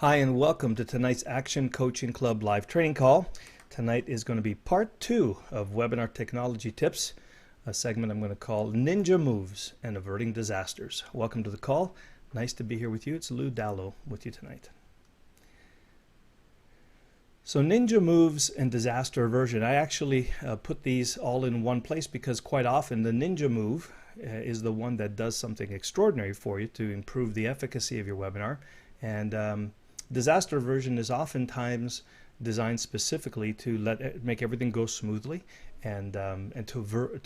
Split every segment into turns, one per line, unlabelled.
Hi, and welcome to tonight's Action Coaching Club live training call. Tonight is going to be part 2 of webinar technology tips, a segment I'm going to call Ninja Moves and Averting Disasters. Welcome to the call. Nice to be here with you. It's Lou Dallow with you tonight. So ninja moves and disaster aversion, I actually put these all in one place because quite often the ninja move is the one that does something extraordinary for you to improve the efficacy of your webinar. And disaster aversion is oftentimes designed specifically to make everything go smoothly and to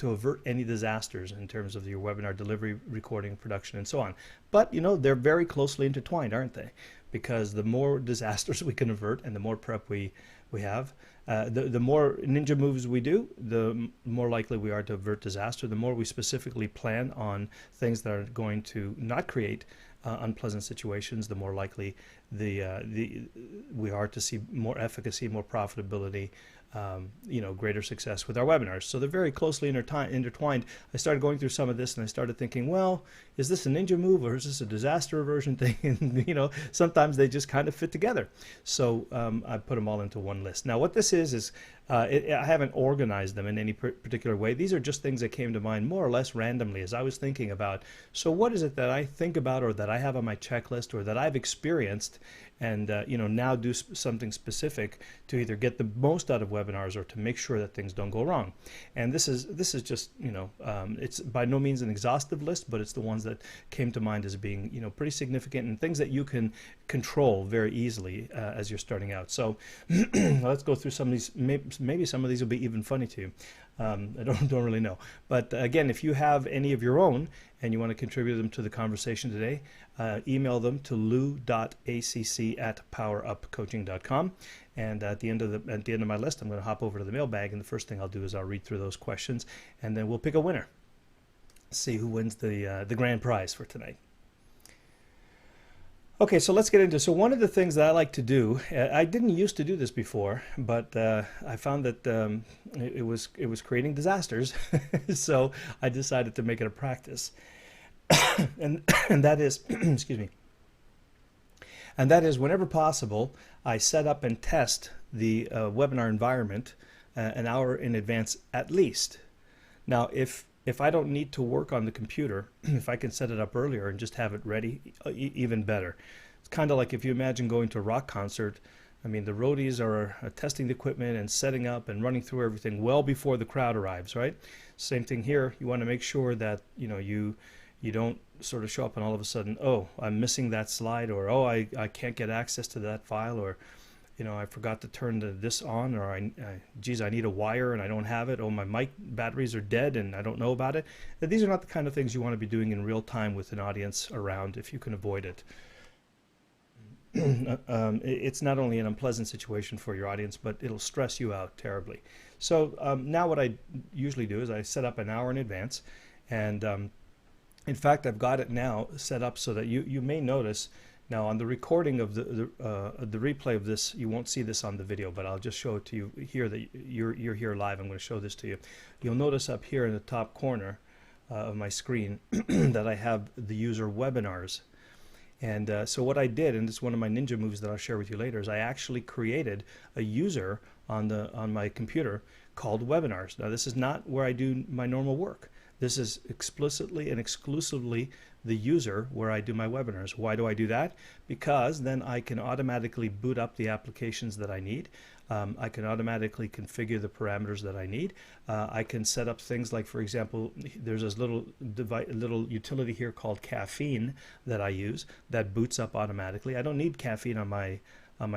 avert any disasters in terms of your webinar delivery, recording, production, and so on. But you know, they're very closely intertwined, aren't they? Because the more disasters we can avert and the more prep we have, the more ninja moves we do, the more likely we are to avert disaster. The more we specifically plan on things that are going to not create unpleasant situations, the more likely we are to see more efficacy, more profitability, greater success with our webinars. So they're very closely intertwined. I started going through some of this and I started thinking, well, is this a ninja move or is this a disaster aversion thing? And sometimes they just kind of fit together. So I put them all into one list. Now what this is I haven't organized them in any particular way. These are just things that came to mind more or less randomly as I was thinking about, so what is it that I think about or that I have on my checklist or that I've experienced and now do something specific to either get the most out of webinars or to make sure that things don't go wrong. And this is just it's by no means an exhaustive list, but it's the ones that came to mind as being pretty significant and things that you can control very easily as you're starting out. So let's go through some of these. Maybe some of these will be even funny to you. I don't really know. But again, if you have any of your own and you want to contribute them to the conversation today, email them to lou.acc@powerupcoaching.com. And at the end of my list, I'm going to hop over to the mailbag, and the first thing I'll do is I'll read through those questions, and then we'll pick a winner. See who wins the grand prize for tonight. Okay, so let's get into it. So one of the things that I like to do, I didn't used to do this before, but I found that it was creating disasters, so I decided to make it a practice, and that is, excuse me, and that is whenever possible, I set up and test the webinar environment an hour in advance at least. Now, if I don't need to work on the computer, if I can set it up earlier and just have it ready, even better. It's kind of like if you imagine going to a rock concert. I mean, the roadies are testing the equipment and setting up and running through everything well before the crowd arrives, right? Same thing here. You want to make sure that you don't sort of show up and all of a sudden, oh, I'm missing that slide, or oh, I can't get access to that file, or I forgot to turn this on, or geez, I need a wire and I don't have it. Oh, my mic batteries are dead and I don't know about it. These are not the kind of things you want to be doing in real time with an audience around if you can avoid it. It's not only an unpleasant situation for your audience, but it'll stress you out terribly. So now what I usually do is I set up an hour in advance, and in fact, I've got it now set up so that you may notice. Now on the recording of the replay of this, you won't see this on the video, but I'll just show it to you here that you're here live. I'm going to show this to you. You'll notice up here in the top corner of my screen that I have the user webinars. And so what I did, and it's one of my ninja moves that I'll share with you later, is I actually created a user on my computer called webinars. Now this is not where I do my normal work. This is explicitly and exclusively the user where I do my webinars. Why do I do that? Because then I can automatically boot up the applications that I need. I can automatically configure the parameters that I need. I can set up things like, for example, there's this little utility here called Caffeine that I use that boots up automatically. I don't need Caffeine on my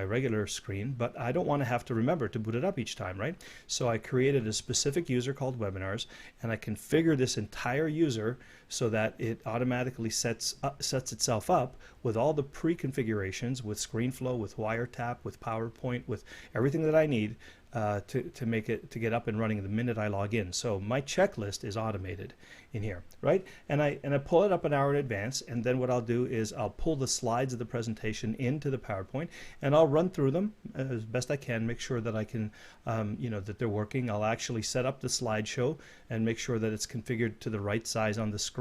regular screen, but I don't want to have to remember to boot it up each time, right? So I created a specific user called webinars, and I configure this entire user so that it automatically sets itself up with all the pre-configurations, with ScreenFlow, with Wiretap, with PowerPoint, with everything that I need to get up and running the minute I log in. So my checklist is automated in here, right? And I pull it up an hour in advance, and then what I'll do is I'll pull the slides of the presentation into the PowerPoint, and I'll run through them as best I can, make sure that I can, that they're working. I'll actually set up the slideshow and make sure that it's configured to the right size on the screen.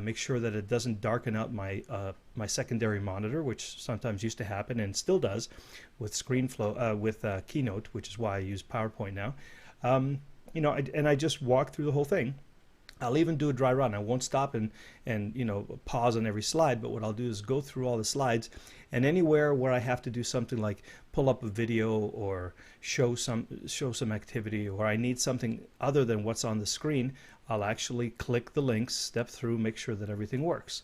Make sure that it doesn't darken out my my secondary monitor, which sometimes used to happen and still does with ScreenFlow, with Keynote, which is why I use PowerPoint now. You know, and I just walk through the whole thing. I'll even do a dry run. I won't stop and you know, pause on every slide, but what I'll do is go through all the slides, and anywhere where I have to do something like pull up a video or show some activity, or I need something other than what's on the screen, I'll actually click the links, step through, make sure that everything works.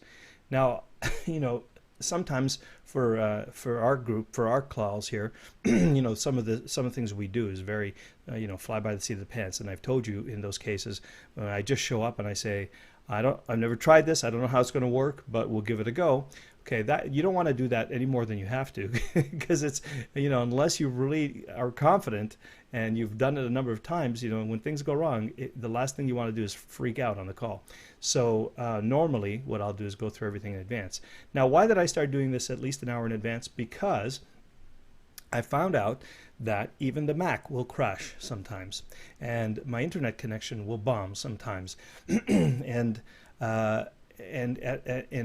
Now, you know, sometimes for our group, for our calls here, you know, some of the things we do is very you know, fly by the seat of the pants. And I've told you in those cases, I just show up and I say, I've never tried this, I don't know how it's going to work, but we'll give it a go. Okay, that you don't want to do that any more than you have to, because it's, you know, unless you really are confident and you've done it a number of times, you know, when things go wrong, the last thing you want to do is freak out on the call. So normally what I'll do is go through everything in advance. Now, why did I start doing this at least an hour in advance? Because I found out that even the Mac will crash sometimes, and my internet connection will bomb sometimes, and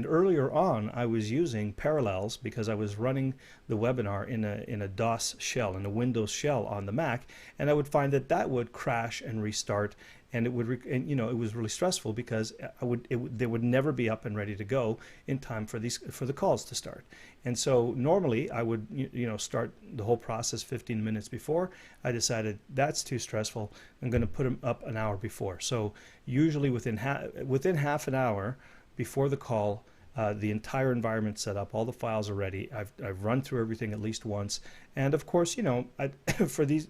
earlier on I was using Parallels because I was running the webinar in a DOS shell, in a Windows shell on the Mac, and I would find that that would crash and restart, and it would, and, you know, it was really stressful because they would never be up and ready to go in time for the calls to start. And so normally I would, you know, start the whole process 15 minutes before. I decided that's too stressful. I'm going to put them up an hour before. So usually within half an hour before the call, the entire environment set up, all the files are ready. I've run through everything at least once, and of course, you know,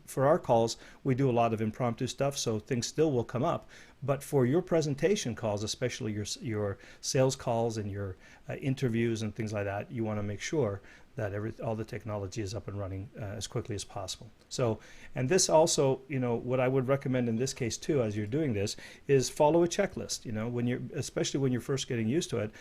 for our calls, we do a lot of impromptu stuff, so things still will come up. But for your presentation calls, especially your sales calls and your interviews and things like that, you want to make sure that all the technology is up and running as quickly as possible. So, and this also, you know, what I would recommend in this case too, as you're doing this, is follow a checklist. You know, especially when you're first getting used to it.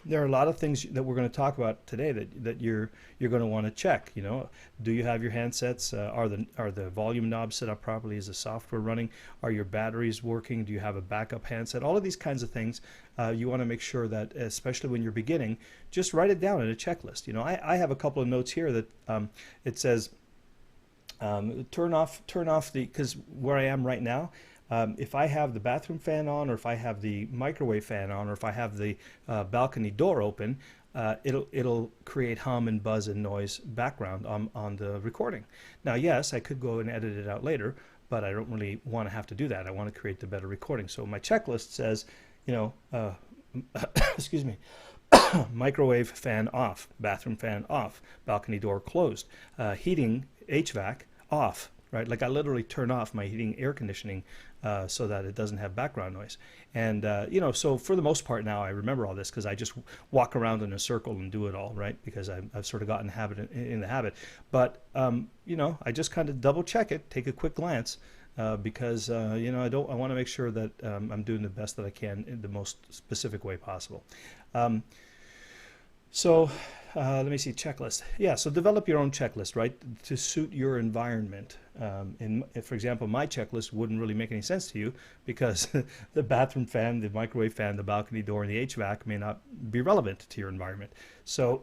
There are a lot of things that we're going to talk about today that you're going to want to check. You know, do you have your handsets? Are the volume knobs set up properly? Is the software running? Are your batteries working? Do you have a backup handset? All of these kinds of things you want to make sure that, especially when you're beginning, just write it down in a checklist. You know, I have a couple of notes here that it says turn off the, because where I am right now, if I have the bathroom fan on, or if I have the microwave fan on, or if I have the balcony door open, it'll create hum and buzz and noise background on the recording. Now, yes, I could go and edit it out later, but I don't really want to have to do that. I want to create the better recording. So my checklist says, you know, excuse me, microwave fan off, bathroom fan off, balcony door closed, heating, HVAC off. Right, like I literally turn off my heating, air conditioning, so that it doesn't have background noise. And you know, so for the most part now I remember all this because I just walk around in a circle and do it all, right? Because I've sort of gotten in the habit. But you know, I just kind of double check it, take a quick glance, because you know, I want to make sure that I'm doing the best that I can in the most specific way possible. So let me see, checklist. Yeah, so develop your own checklist, right, to suit your environment. For example, my checklist wouldn't really make any sense to you because the bathroom fan, the microwave fan, the balcony door, and the HVAC may not be relevant to your environment. So,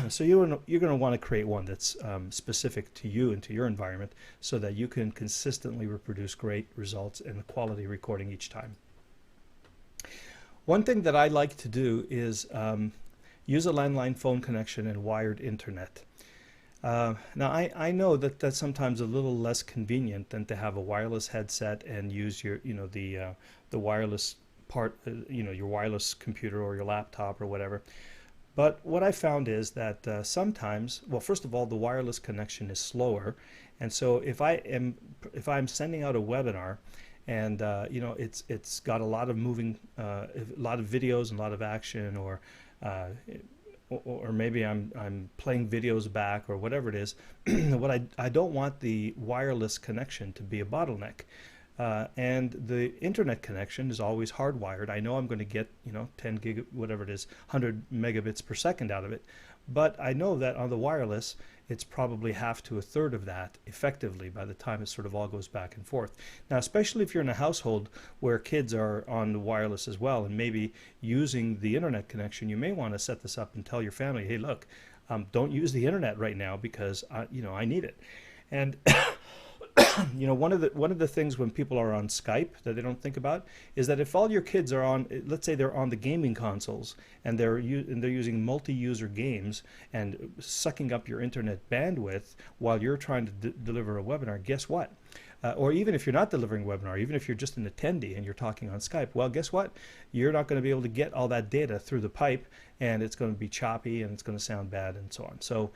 so you're going to want to create one that's specific to you and to your environment so that you can consistently reproduce great results and quality recording each time. One thing that I like to do is use a landline phone connection and wired internet. Now I know that that's sometimes a little less convenient than to have a wireless headset and use your, you know, the wireless part, you know, your wireless computer or your laptop or whatever. But what I found is that sometimes, well, first of all, the wireless connection is slower, and so if I'm sending out a webinar, and you know, it's got a lot of moving, a lot of videos and a lot of action, or maybe I'm playing videos back or whatever it is. What I don't want the wireless connection to be a bottleneck, and the internet connection is always hardwired. I know I'm going to get, you know, 10 gig, whatever it is, 100 megabits per second out of it. but I know that on the wireless, it's probably half to a third of that effectively by the time it sort of all goes back and forth. Now, especially if you're in a household where kids are on the wireless as well and maybe using the internet connection, you may want to set this up and tell your family, hey, look, don't use the internet right now because I need it. And one of the things when people are on Skype that they don't think about is that if all your kids are on, let's say they're on the gaming consoles and they're using multi-user games and sucking up your internet bandwidth while you're trying to deliver a webinar, guess what? Or even if you're not delivering a webinar, even if you're just an attendee and you're talking on Skype, well, guess what? You're not going to be able to get all that data through the pipe, and it's going to be choppy and it's going to sound bad and so on. So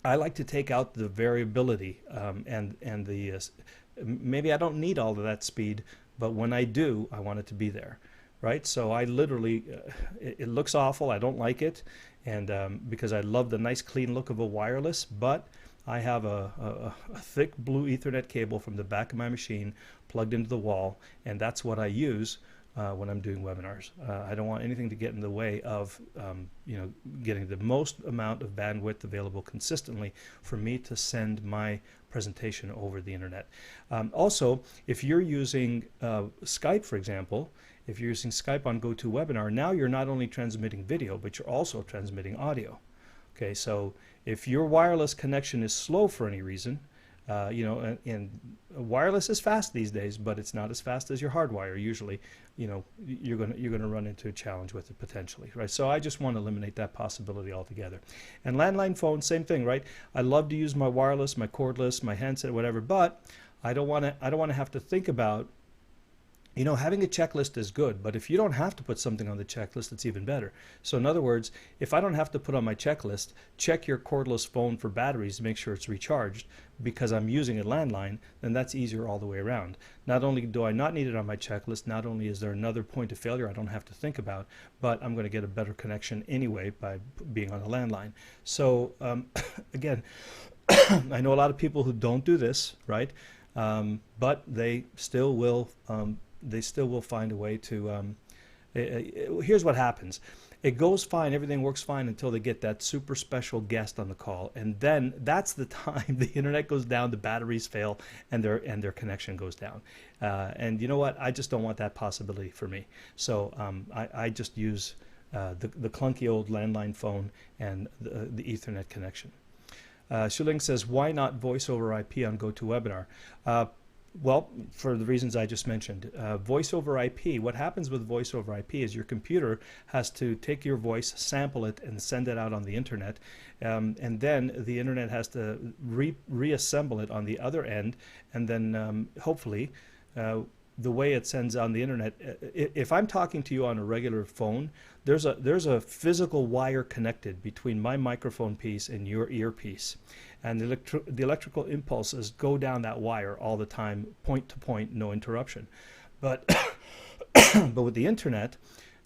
I like to take out the variability and the maybe I don't need all of that speed, but when I do, I want it to be there, right? So I literally, it looks awful. I don't like it, and because I love the nice clean look of a wireless, but I have a thick blue Ethernet cable from the back of my machine plugged into the wall, and that's what I use when I'm doing webinars. I don't want anything to get in the way of getting the most amount of bandwidth available consistently for me to send my presentation over the internet. Also, if you're using Skype, for example, if you're using Skype on GoToWebinar, now you're not only transmitting video, but you're also transmitting audio. Okay, so if your wireless connection is slow for any reason, and wireless is fast these days, but it's not as fast as your hardwire. Usually, you're gonna run into a challenge with it potentially, right? So I just want to eliminate that possibility altogether. And landline phone, same thing, right? I love to use my wireless, my cordless, my handset, whatever, but I don't want to have to think about. Having a checklist is good, but if you don't have to put something on the checklist, it's even better. So in other words, if I don't have to put on my checklist, check your cordless phone for batteries to make sure it's recharged because I'm using a landline, then that's easier all the way around. Not only do I not need it on my checklist, not only is there another point of failure I don't have to think about, but I'm going to get a better connection anyway by being on a landline. So again, I know a lot of people who don't do this, right? But they still will find a way to, here's what happens. It goes fine, everything works fine until they get that super special guest on the call, and then that's the time the internet goes down, the batteries fail, and their connection goes down. And you know what? I just don't want that possibility for me. So I just use the clunky old landline phone and the Ethernet connection. Shuling says, why not voice over IP on GoToWebinar? Well, for the reasons I just mentioned. Voice over IP, what happens with voice over IP is your computer has to take your voice, sample it, and send it out on the internet. And then the internet has to reassemble it on the other end. And then hopefully, the way it sends on the internet, if I'm talking to you on a regular phone, there's a physical wire connected between my microphone piece and your earpiece. And the electrical impulses go down that wire all the time, point to point, no interruption. But but with the internet,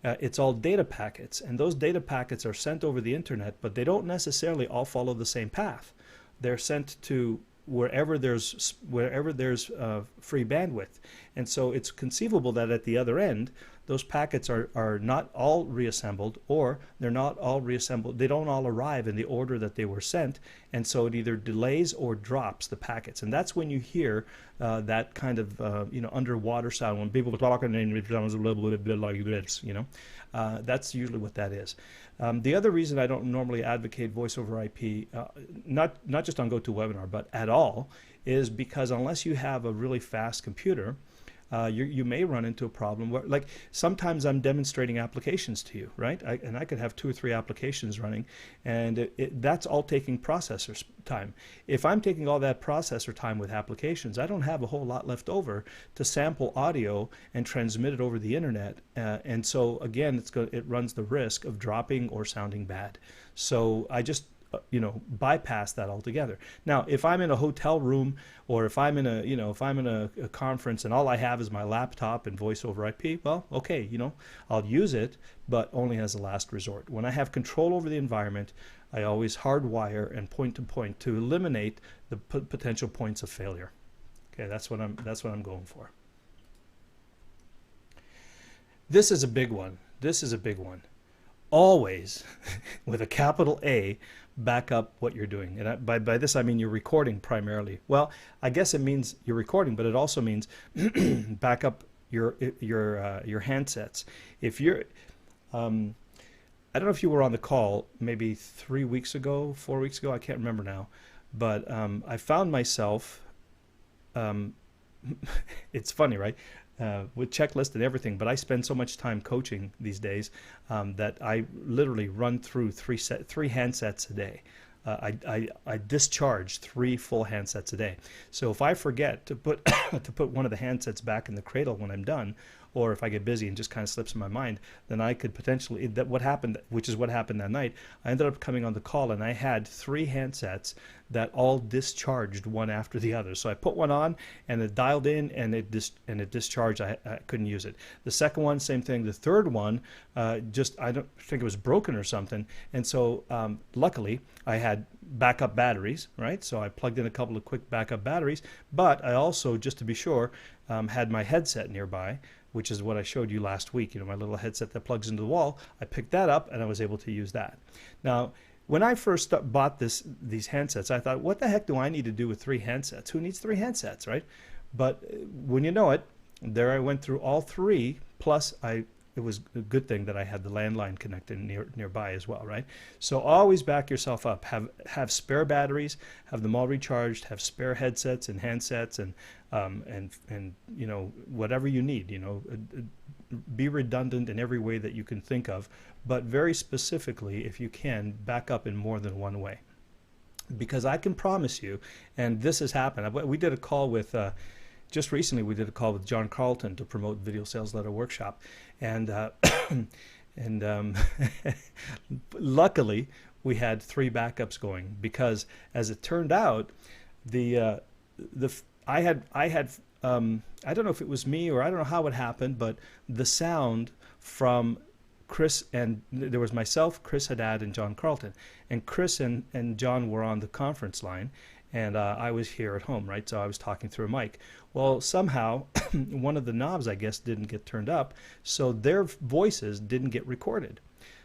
it's all data packets, and those data packets are sent over the internet, but they don't necessarily all follow the same path. They're sent to wherever there's free bandwidth, and so it's conceivable that at the other end those packets are not all reassembled, or they're not all reassembled, they don't all arrive in the order that they were sent, and so it either delays or drops the packets. And that's when you hear that kind of underwater sound when people are talking and it sounds a little bit like this, that's usually what that is. The other reason I don't normally advocate voice over IP, not just on GoToWebinar, but at all, is because unless you have a really fast computer, you may run into a problem where, like, sometimes I'm demonstrating applications to you, right? And I could have 2 or 3 applications running, and that's all taking processor time. If I'm taking all that processor time with applications, I don't have a whole lot left over to sample audio and transmit it over the internet. And so again, it runs the risk of dropping or sounding bad. So I just bypass that altogether. Now, if I'm in a hotel room, or if I'm in a conference and all I have is my laptop and voice over IP, well, okay, I'll use it, but only as a last resort. When I have control over the environment, I always hardwire and point to point to eliminate the potential points of failure. Okay, that's what I'm going for. This is a big one. always, with a capital A, back up what you're doing. And by this, I mean you're recording primarily. Well, I guess it means you're recording, but it also means back up your handsets. If you're, I don't know if you were on the call maybe 3 weeks ago, 4 weeks ago, I can't remember now, but I found myself, um, it's funny, right? With checklist and everything, but I spend so much time coaching these days that I literally run through three handsets a day. I discharge 3 full handsets a day. So if I forget to put to put one of the handsets back in the cradle when I'm done, or if I get busy and just kind of slips in my mind, then I could potentially, that what happened, which is what happened that night. I ended up coming on the call and I had 3 handsets that all discharged one after the other. So I put one on and it dialed in and it discharged. I couldn't use it. The second one, same thing. The third one, just I don't think it was broken or something. And so luckily I had backup batteries, right? So I plugged in a couple of quick backup batteries, but I also, just to be sure, had my headset nearby, which is what I showed you last week, my little headset that plugs into the wall. I picked that up and I was able to use that. Now, when I first bought these handsets, I thought, what the heck do I need to do with 3 handsets? Who needs 3 handsets, right? But when you know it, there I went through all 3, plus it was a good thing that I had the landline connected nearby as well, right? So always back yourself up. Have spare batteries, have them all recharged, have spare headsets and handsets, and whatever you need. Be redundant in every way that you can think of, but very specifically, if you can, back up in more than one way. Because I can promise you, and this has happened. We did a call with. Just recently, we did a call with John Carlton to promote Video Sales Letter Workshop, and luckily we had 3 backups going, because as it turned out, I had I don't know if it was me or I don't know how it happened, but the sound from Chris, and there was myself, Chris Haddad, and John Carlton, and Chris and John were on the conference line, and I was here at home, right? So I was talking through a mic. Well, somehow one of the knobs, I guess, didn't get turned up, so their voices didn't get recorded.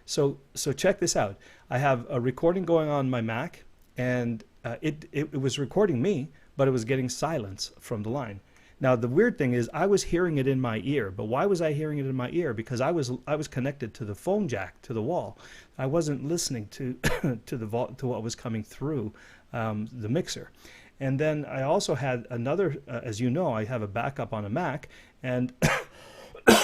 So check this out. I have a recording going on my Mac, and it was recording me, but it was getting silence from the line. Now the weird thing is I was hearing it in my ear, but why was I hearing it in my ear? Because I was connected to the phone jack to the wall. I wasn't listening to to what was coming through the mixer. And then I also had another, as you know, I have a backup on a Mac, and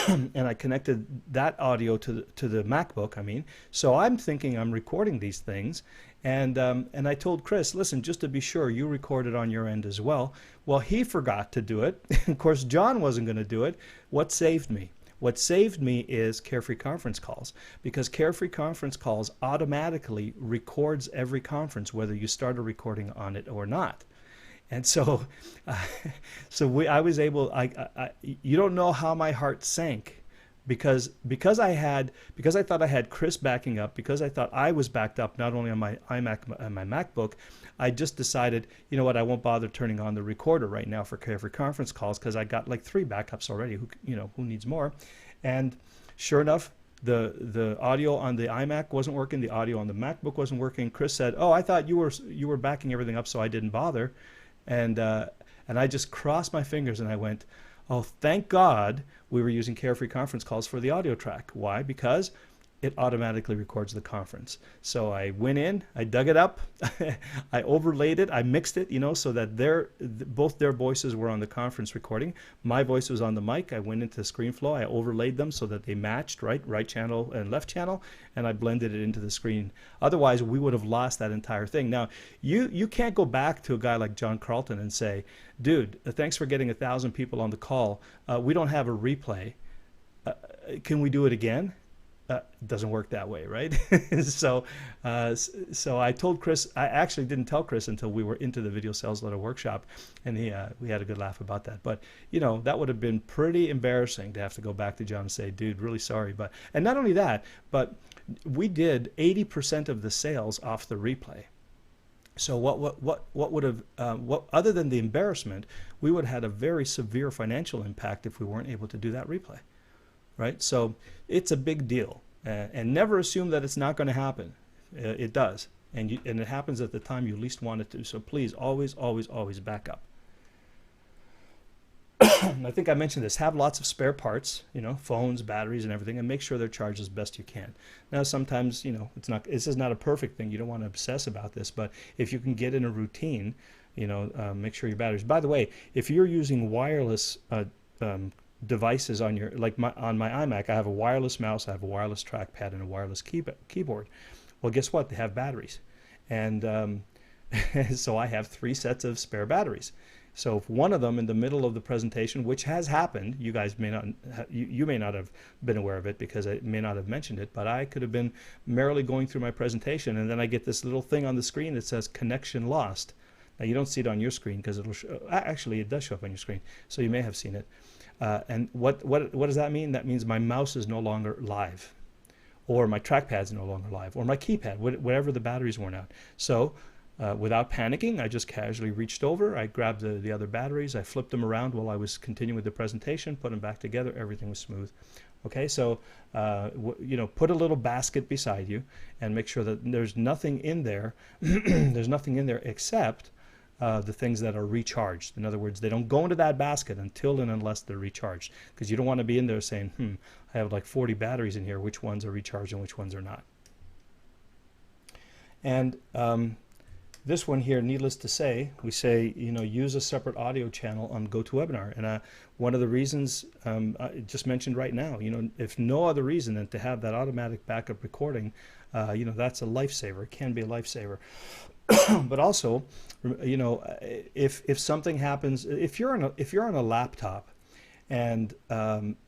and I connected that audio to the MacBook. I mean, so I'm thinking I'm recording these things, and I told Chris, listen, just to be sure, you record it on your end as well. Well, he forgot to do it. Of course, John wasn't going to do it. What saved me? What saved me is Carefree Conference Calls, because Carefree Conference Calls automatically records every conference, whether you start a recording on it or not. And so, I was able. You don't know how my heart sank, because I thought I had Chris backing up, because I thought I was backed up not only on my iMac and my MacBook. I just decided, you know what, I won't bother turning on the recorder right now for Carefree Conference Calls, because I got like 3 backups already. Who needs more? And sure enough, the audio on the iMac wasn't working. The audio on the MacBook wasn't working. Chris said, "Oh, I thought you were backing everything up, so I didn't bother." And I just crossed my fingers and I went, oh, thank God we were using Carefree Conference Calls for the audio track. Why? Because it automatically records the conference. So I went in, I dug it up, I overlaid it, I mixed it, so that both their voices were on the conference recording. My voice was on the mic. I went into ScreenFlow, I overlaid them so that they matched, right channel and left channel, and I blended it into the screen. Otherwise, we would have lost that entire thing. Now, you can't go back to a guy like John Carlton and say, dude, thanks for getting 1,000 people on the call. We don't have a replay. Can we do it again? It doesn't work that way, right? So I told Chris. I actually didn't tell Chris until we were into the Video Sales Letter Workshop, and we had a good laugh about that. But that would have been pretty embarrassing to have to go back to John and say, "Dude, really sorry." And not only that, but we did 80% of the sales off the replay. So what would have other than the embarrassment, we would have had a very severe financial impact if we weren't able to do that replay. Right? So it's a big deal. And never assume that it's not going to happen. It does, and it happens at the time you least want it to. So please, always, always, always back up. I think I mentioned this. Have lots of spare parts, phones, batteries, and everything, and make sure they're charged as best you can. Now, sometimes, this is not a perfect thing. You don't want to obsess about this, but if you can get in a routine, make sure your batteries. By the way, if you're using wireless devices on your, on my iMac, I have a wireless mouse, I have a wireless trackpad, and a wireless keyboard. Well, guess what? They have batteries, and so I have 3 sets of spare batteries. So if one of them in the middle of the presentation, which has happened, you guys may not, you may not have been aware of it because I may not have mentioned it, but I could have been merrily going through my presentation, and then I get this little thing on the screen that says connection lost. Now you don't see it on your screen because it'll actually it does show up on your screen, so you may have seen it. And what does that mean? That means my mouse is no longer live, or my trackpad is no longer live, or my keypad, whatever the battery's worn out. So without panicking, I just casually reached over, I grabbed the other batteries, I flipped them around while I was continuing with the presentation, put them back together, everything was smooth. Okay, so put a little basket beside you and make sure that there's nothing in there, there's nothing in there except the things that are recharged. In other words, they don't go into that basket until and unless they're recharged, because you don't want to be in there saying, I have like 40 batteries in here, which ones are recharged and which ones are not. And this one here, needless to say, we say, use a separate audio channel on GoToWebinar. And one of the reasons I just mentioned right now, if no other reason than to have that automatic backup recording, that's a lifesaver. It can be a lifesaver. But also, if something happens, if you're on a laptop and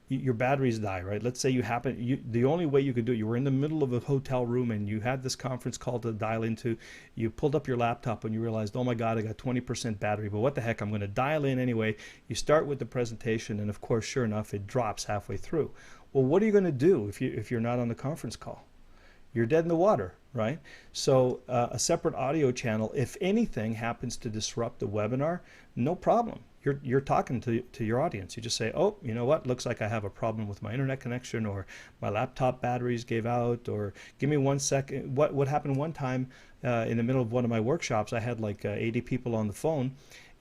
your batteries die, right? Let's say the only way you could do it, you were in the middle of a hotel room and you had this conference call to dial into, you pulled up your laptop and you realized, oh my God, I got 20% battery, but what the heck, I'm going to dial in anyway. You start with the presentation and of course, sure enough, it drops halfway through. Well, what are you going to do if you're not on the conference call? You're dead in the water, right? So a separate audio channel, if anything happens to disrupt the webinar, no problem. You're talking to your audience. You just say, oh, you know what? Looks like I have a problem with my internet connection, or my laptop batteries gave out, or give me 1 second. What happened one time in the middle of one of my workshops, I had like 80 people on the phone,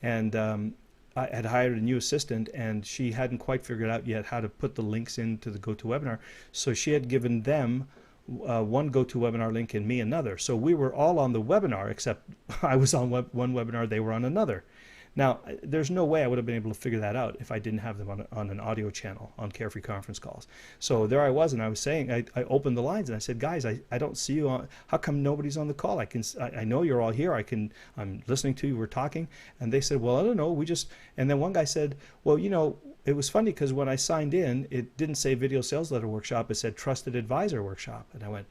and I had hired a new assistant, and she hadn't quite figured out yet how to put the links into the GoToWebinar. So she had given them one GoToWebinar link and me another. So we were all on the webinar, except I was on one webinar, they were on another. Now, there's no way I would have been able to figure that out if I didn't have them on an audio channel on Carefree Conference Calls. So there I was, and I was saying, I opened the lines and I said, guys, I don't see you on, how come nobody's on the call? I know you're all here. I'm listening to you, we're talking. And they said, well, I don't know, and then one guy said, well, it was funny because when I signed in, it didn't say Video Sales Letter Workshop, it said Trusted Advisor Workshop. And I went,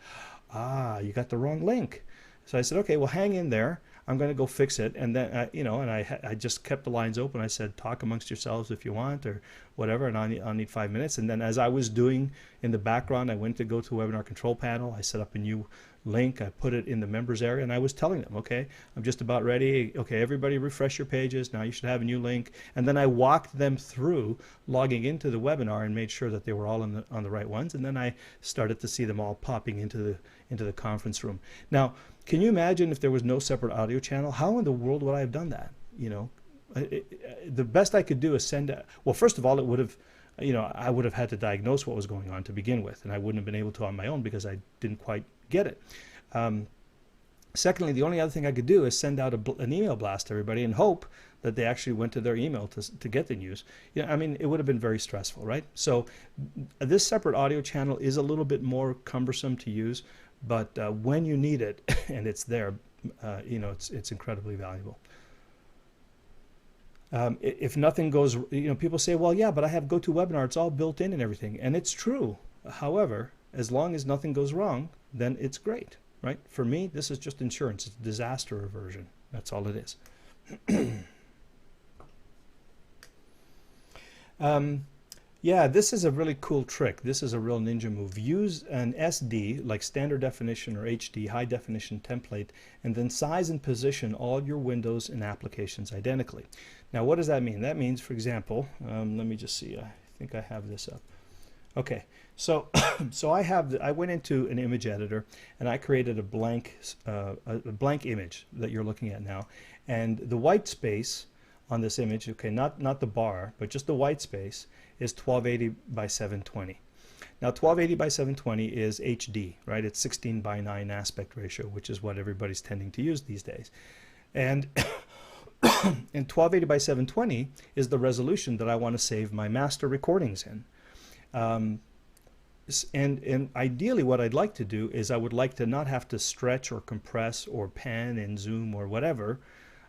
you got the wrong link. So I said, okay, well, hang in there. I'm going to go fix it. And then, and I just kept the lines open. I said, talk amongst yourselves if you want, or whatever, and I'll need 5 minutes. And then as I was doing in the background, I went to GoToWebinar control panel. I set up a new link. I put it in the members area, and I was telling them, okay, I'm just about ready. Okay, everybody refresh your pages. Now you should have a new link. And then I walked them through logging into the webinar and made sure that they were all on the right ones. And then I started to see them all popping into the conference room. Now, can you imagine if there was no separate audio channel? How in the world would I have done that? The best I could do is well, first of all, it would have, I would have had to diagnose what was going on to begin with, and I wouldn't have been able to on my own because I didn't quite get it. Secondly, the only other thing I could do is send out an email blast to everybody and hope that they actually went to their email to get the news. It would have been very stressful, right? So this separate audio channel is a little bit more cumbersome to use, but when you need it and it's there, it's incredibly valuable. If nothing goes, people say, well, yeah, but I have GoToWebinar, it's all built in and everything. And it's true. However, as long as nothing goes wrong, then it's great, right? For me, this is just insurance. It's disaster aversion. That's all it is. Yeah, this is a really cool trick. This is a real ninja move. Use an SD, like standard definition or HD, high definition template, and then size and position all your windows and applications identically. Now, what does that mean? That means, for example, let me just see, I think I have this up. Okay, so so I went into an image editor and I created a blank image that you're looking at now, and the white space on this image, okay, not the bar, but just the white space is 1280 by 720. Now 1280 by 720 is HD, right? It's 16 by 9 aspect ratio, which is what everybody's tending to use these days. And and 1280 by 720 is the resolution that I want to save my master recordings in. Um, and ideally what I'd like to do is I would like to not have to stretch or compress or pan and zoom or whatever.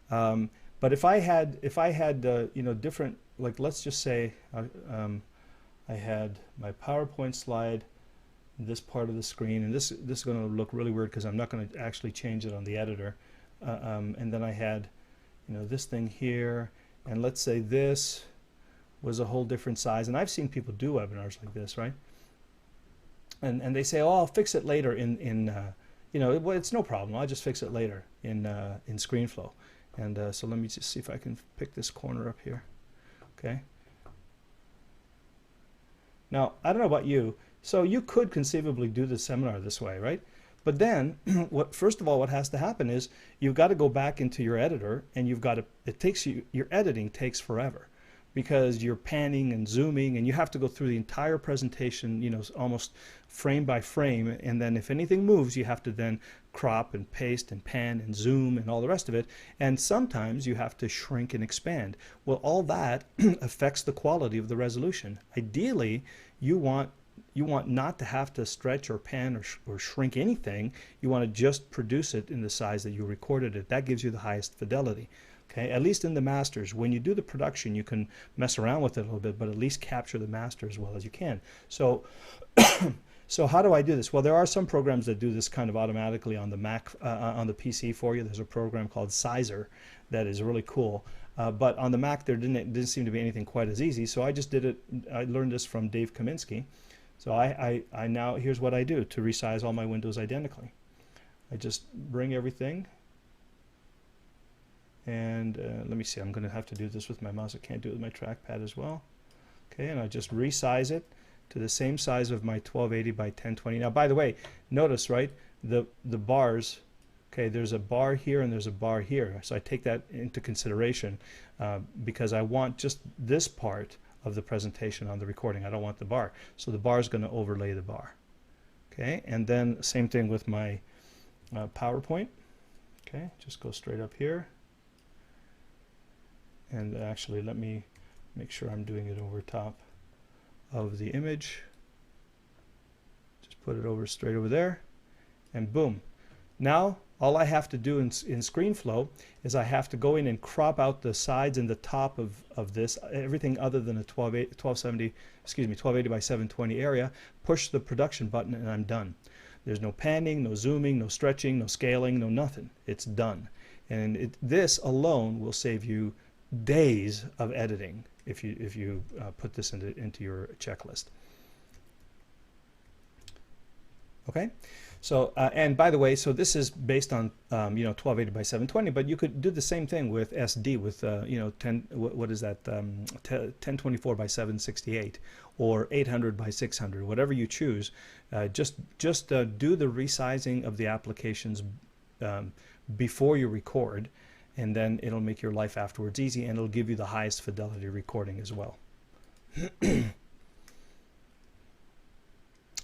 Um, but if I had you know, different, like let's just say I had my PowerPoint slide, this part of the screen, and this is going to look really weird because I'm not going to actually change it on the editor. And then I had, you know, this thing here, and let's say this was a whole different size. And I've seen people do webinars like this, right? And they say, oh, I'll fix it later in you know, well, it's no problem. I'll just fix it later in ScreenFlow. And so let me just see if I can pick this corner up here. Okay. Now, I don't know about you. So you could conceivably do the seminar this way, right? But then, first of all, what has to happen is you've got to go back into your editor, and you've got to, your editing takes forever because you're panning and zooming, and you have to go through the entire presentation, you know, almost frame by frame. And then if anything moves, you have to then crop and paste and pan and zoom and all the rest of it. And sometimes you have to shrink and expand. Well, all that affects the quality of the resolution. Ideally, you want not to have to stretch or pan or shrink anything. You want to just produce it in the size that you recorded it. That gives you the highest fidelity. Okay, at least in the masters. When you do the production, you can mess around with it a little bit, but at least capture the master as well as you can. So, so how do I do this? Well, there are some programs that do this kind of automatically on the Mac, on the PC for you. There's a program called Sizer that is really cool. But on the Mac, there didn't seem to be anything quite as easy. So I just did it. I learned this from Dave Kaminsky. So I now, here's what I do to resize all my windows identically. I just bring everything. And let me see, I'm going to have to do this with my mouse. I can't do it with my trackpad as well. Okay, and I just resize it to the same size of my 1280 by 1020. Now, by the way, notice, right, the bars, okay, there's a bar here and there's a bar here. So I take that into consideration because I want just this part of the presentation on the recording. I don't want the bar. So the bar is going to overlay the bar. Okay, and then same thing with my PowerPoint. Okay, just go straight up here. And actually, let me make sure I'm doing it over top of the image. Just put it over straight over there, and boom. Now, all I have to do in ScreenFlow is I have to go in and crop out the sides and the top of this, everything other than a 1270, excuse me, 1280 by 720 area, push the production button, and I'm done. There's no panning, no zooming, no stretching, no scaling, no nothing. It's done. And this alone will save you days of editing if you put this into your checklist. Okay, so and by the way, so this is based on you know, 1280 by 720, but you could do the same thing with SD with you know, what is that 1024 by 768 or 800 by 600, whatever you choose. Just do the resizing of the applications before you record, and then it'll make your life afterwards easy, and it'll give you the highest fidelity recording as well.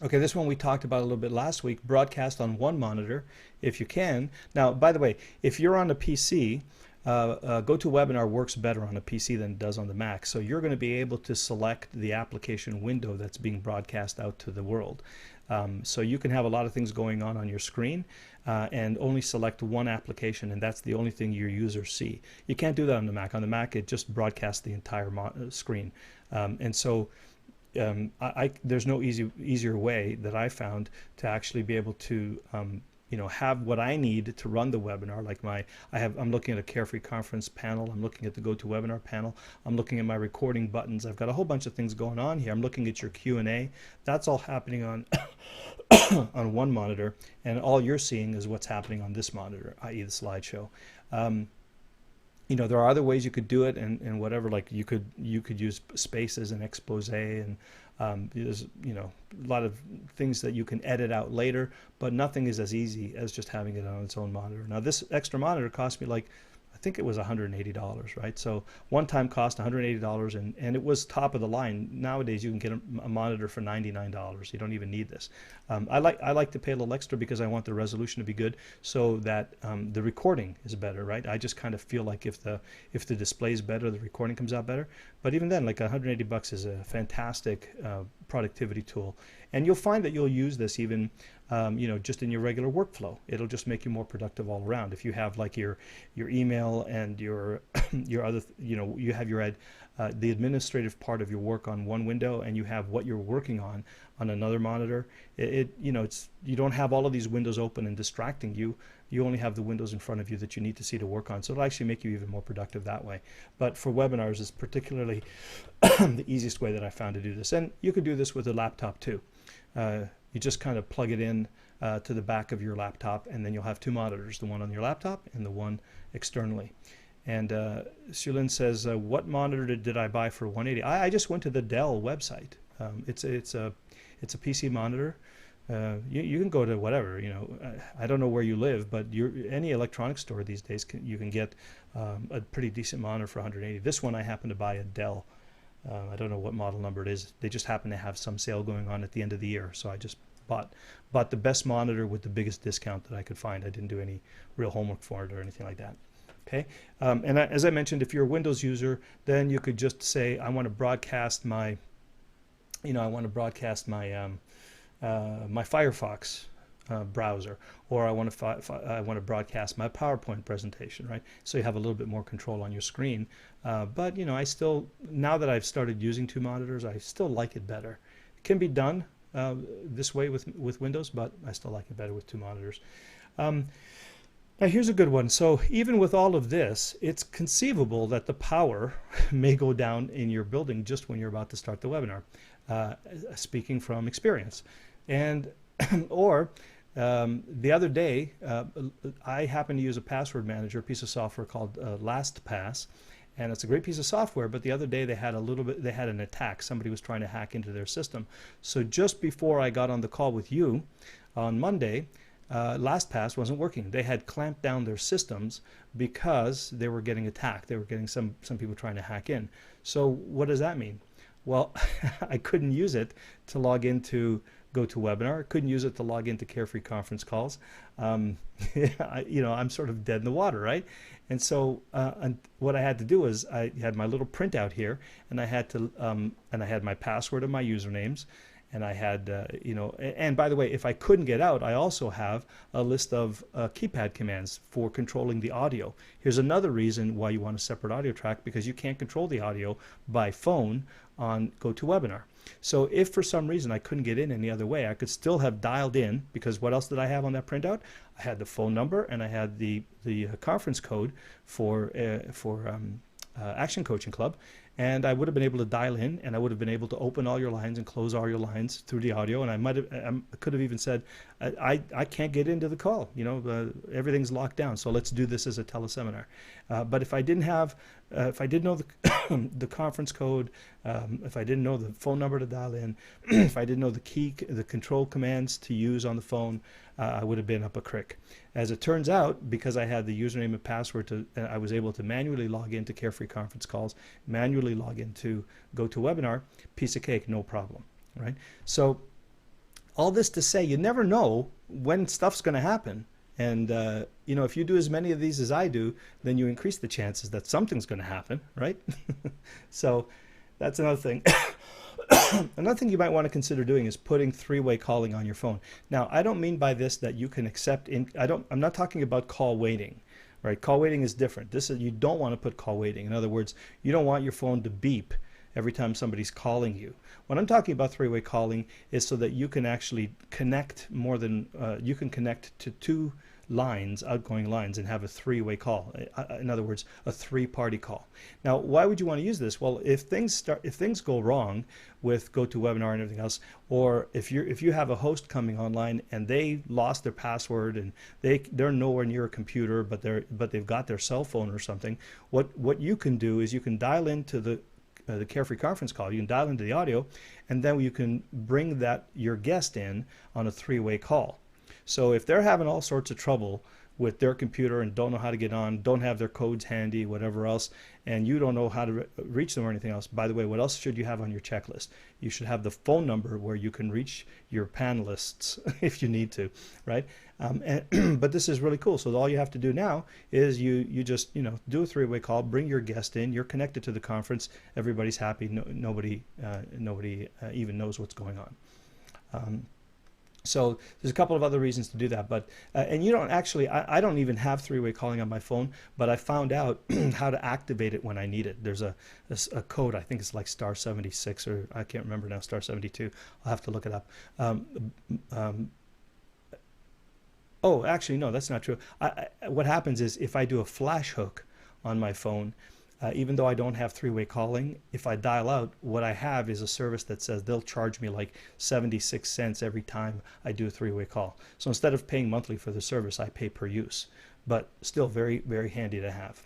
Okay, this one we talked about a little bit last week. Broadcast on one monitor if you can. Now, by the way, if you're on a PC, GoToWebinar works better on a PC than it does on the Mac. So you're going to be able to select the application window that's being broadcast out to the world. So you can have a lot of things going on your screen and only select one application, and that's the only thing your users see. You can't do that on the Mac. On the Mac, it just broadcasts the entire screen. And so there's no easier way that I found to actually be able to you know, have what I need to run the webinar. Like I'm looking at a Carefree Conference panel. I'm looking at the GoToWebinar panel. I'm looking at my recording buttons. I've got a whole bunch of things going on here. I'm looking at your Q&A. That's all happening on on one monitor, and all you're seeing is what's happening on this monitor, i.e. the slideshow. there are other ways you could do it, and whatever. Like you could use spaces and expose, and there's a lot of things that you can edit out later, but nothing is as easy as just having it on its own monitor. Now this extra monitor cost me, like, I think it was $180, right? So one-time cost $180, and it was top of the line. Nowadays you can get a monitor for $99. You don't even need this. I like to pay a little extra because I want the resolution to be good, so that the recording is better, right? I just kind of feel like if the display is better, the recording comes out better. But even then, like, $180 is a fantastic productivity tool, and you'll find that you'll use this even just in your regular workflow. It'll just make you more productive all around. If you have like your email and your your other, you have your the administrative part of your work on one window, and you have what you're working on another monitor. It's, you don't have all of these windows open and distracting you. You only have the windows in front of you that you need to see to work on. So it'll actually make you even more productive that way. But for webinars, it's particularly the easiest way that I found to do this. And you could do this with a laptop too. You just kind of plug it in to the back of your laptop, and then you'll have two monitors, the one on your laptop and the one externally. And Shulin says, what monitor did I buy for $180? I just went to the Dell website. It's a PC monitor. You can go to whatever, I don't know where you live, but any electronics store these days you can get a pretty decent monitor for $180. This one I happened to buy a Dell. I don't know what model number it is. They just happen to have some sale going on at the end of the year, so I just bought the best monitor with the biggest discount that I could find. I didn't do any real homework for it or anything like that. Okay, as I mentioned, if you're a Windows user, then you could just say, I want to broadcast my, my Firefox browser, or I want to broadcast my PowerPoint presentation, right? So you have a little bit more control on your screen. But I still, now that I've started using two monitors, I still like it better. It can be done this way with Windows, but I still like it better with two monitors. Now here's a good one. So even with all of this, it's conceivable that the power may go down in your building just when you're about to start the webinar, speaking from experience. And or the other day, I happened to use a password manager, a piece of software called LastPass, and it's a great piece of software. But the other day they had an attack. Somebody was trying to hack into their system. So just before I got on the call with you on Monday, LastPass wasn't working. They had clamped down their systems because they were getting attacked. They were getting some people trying to hack in. So what does that mean? Well, I couldn't use it to log into GoToWebinar. I couldn't use it to log into Carefree conference calls. I'm sort of dead in the water, right? And so what I had to do was I had my little printout here, and I had to and I had my password and my usernames. And I had, and by the way, if I couldn't get out, I also have a list of keypad commands for controlling the audio. Here's another reason why you want a separate audio track, because you can't control the audio by phone on GoToWebinar. So if for some reason I couldn't get in any other way, I could still have dialed in, because what else did I have on that printout? I had the phone number, and I had the conference code for Action Coaching Club, and I would have been able to dial in, and I would have been able to open all your lines and close all your lines through the audio, and I could have even said, I can't get into the call, everything's locked down, so let's do this as a teleseminar. But if I didn't have, if I didn't know the conference code, if I didn't know the phone number to dial in, if I didn't know the control commands to use on the phone, I would have been up a creek. As it turns out, because I had the username and password, I was able to manually log into Carefree conference calls, manually log into GoToWebinar, piece of cake, no problem, right? So all this to say, you never know when stuff's going to happen. And, if you do as many of these as I do, then you increase the chances that something's going to happen, right? So that's another thing. Another thing you might want to consider doing is putting three-way calling on your phone. Now, I don't mean by this that you can accept, I'm not talking about call waiting, right? Call waiting is different. You don't want to put call waiting. In other words, you don't want your phone to beep every time somebody's calling you. What I'm talking about three-way calling is so that you can actually connect you can connect to two lines, outgoing lines, and have a three-way call. In other words, a three-party call. Now, why would you want to use this? Well, if things go wrong with GoToWebinar and everything else, or if you have a host coming online and they lost their password and they're nowhere near a computer, but they've got their cell phone or something, what you can do is you can dial into the Carefree conference call. You can dial into the audio, and then you can bring your guest in on a three-way call. So if they're having all sorts of trouble with their computer and don't know how to get on, don't have their codes handy, whatever else, and you don't know how to reach them or anything else, by the way, what else should you have on your checklist? You should have the phone number where you can reach your panelists if you need to, right? But this is really cool. So all you have to do now is you just do a three-way call, bring your guest in, you're connected to the conference, everybody's happy, nobody even knows what's going on. So there's a couple of other reasons to do that, but and you don't actually, I don't even have three-way calling on my phone, but I found out how to activate it when I need it. There's a code, I think it's like star 76, or I can't remember now, star 72. I'll have to look it up. Oh, actually, no, that's not true. What happens is if I do a flash hook on my phone, even though I don't have three-way calling, if I dial out, what I have is a service that says they'll charge me like 76 cents every time I do a three-way call. So instead of paying monthly for the service, I pay per use, but still very, very handy to have.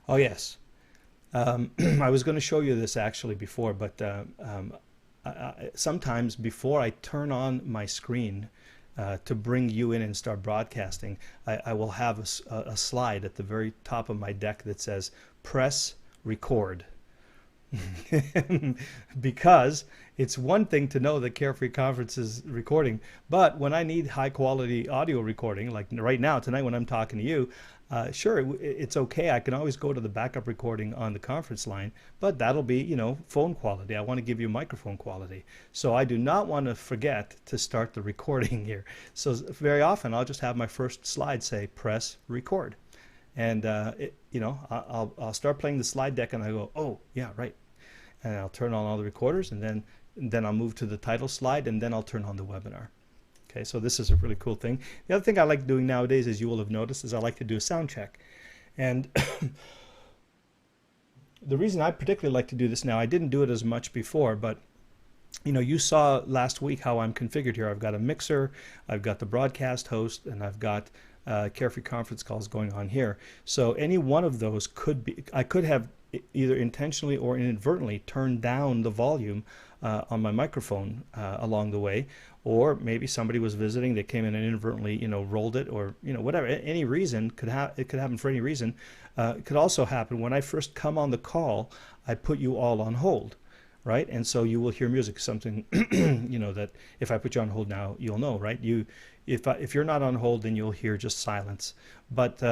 Oh, yes. I was going to show you this actually before, but sometimes before I turn on my screen to bring you in and start broadcasting, I will have a slide at the very top of my deck that says press record. Because it's one thing to know that Carefree Conference is recording, but when I need high quality audio recording, like right now, tonight when I'm talking to you, sure, it's okay. I can always go to the backup recording on the conference line, but that'll be, phone quality. I want to give you microphone quality. So I do not want to forget to start the recording here. So very often I'll just have my first slide say press record. And, I'll start playing the slide deck and I go, oh, yeah, right. And I'll turn on all the recorders, and then I'll move to the title slide, and then I'll turn on the webinar. Okay, so this is a really cool thing. The other thing I like doing nowadays, as you will have noticed, is I like to do a sound check. And the reason I particularly like to do this now, I didn't do it as much before, but you saw last week how I'm configured here. I've got a mixer, I've got the broadcast host, and I've got Carefree conference calls going on here. So any one of those I could have either intentionally or inadvertently turned down the volume on my microphone along the way, or maybe somebody was visiting, they came in and inadvertently rolled it, or whatever. Any reason it could happen for any reason. It could also happen when I first come on the call, I put you all on hold, right? And so you will hear music, something that if I put you on hold now, you'll know, right? If you're not on hold, then you'll hear just silence. But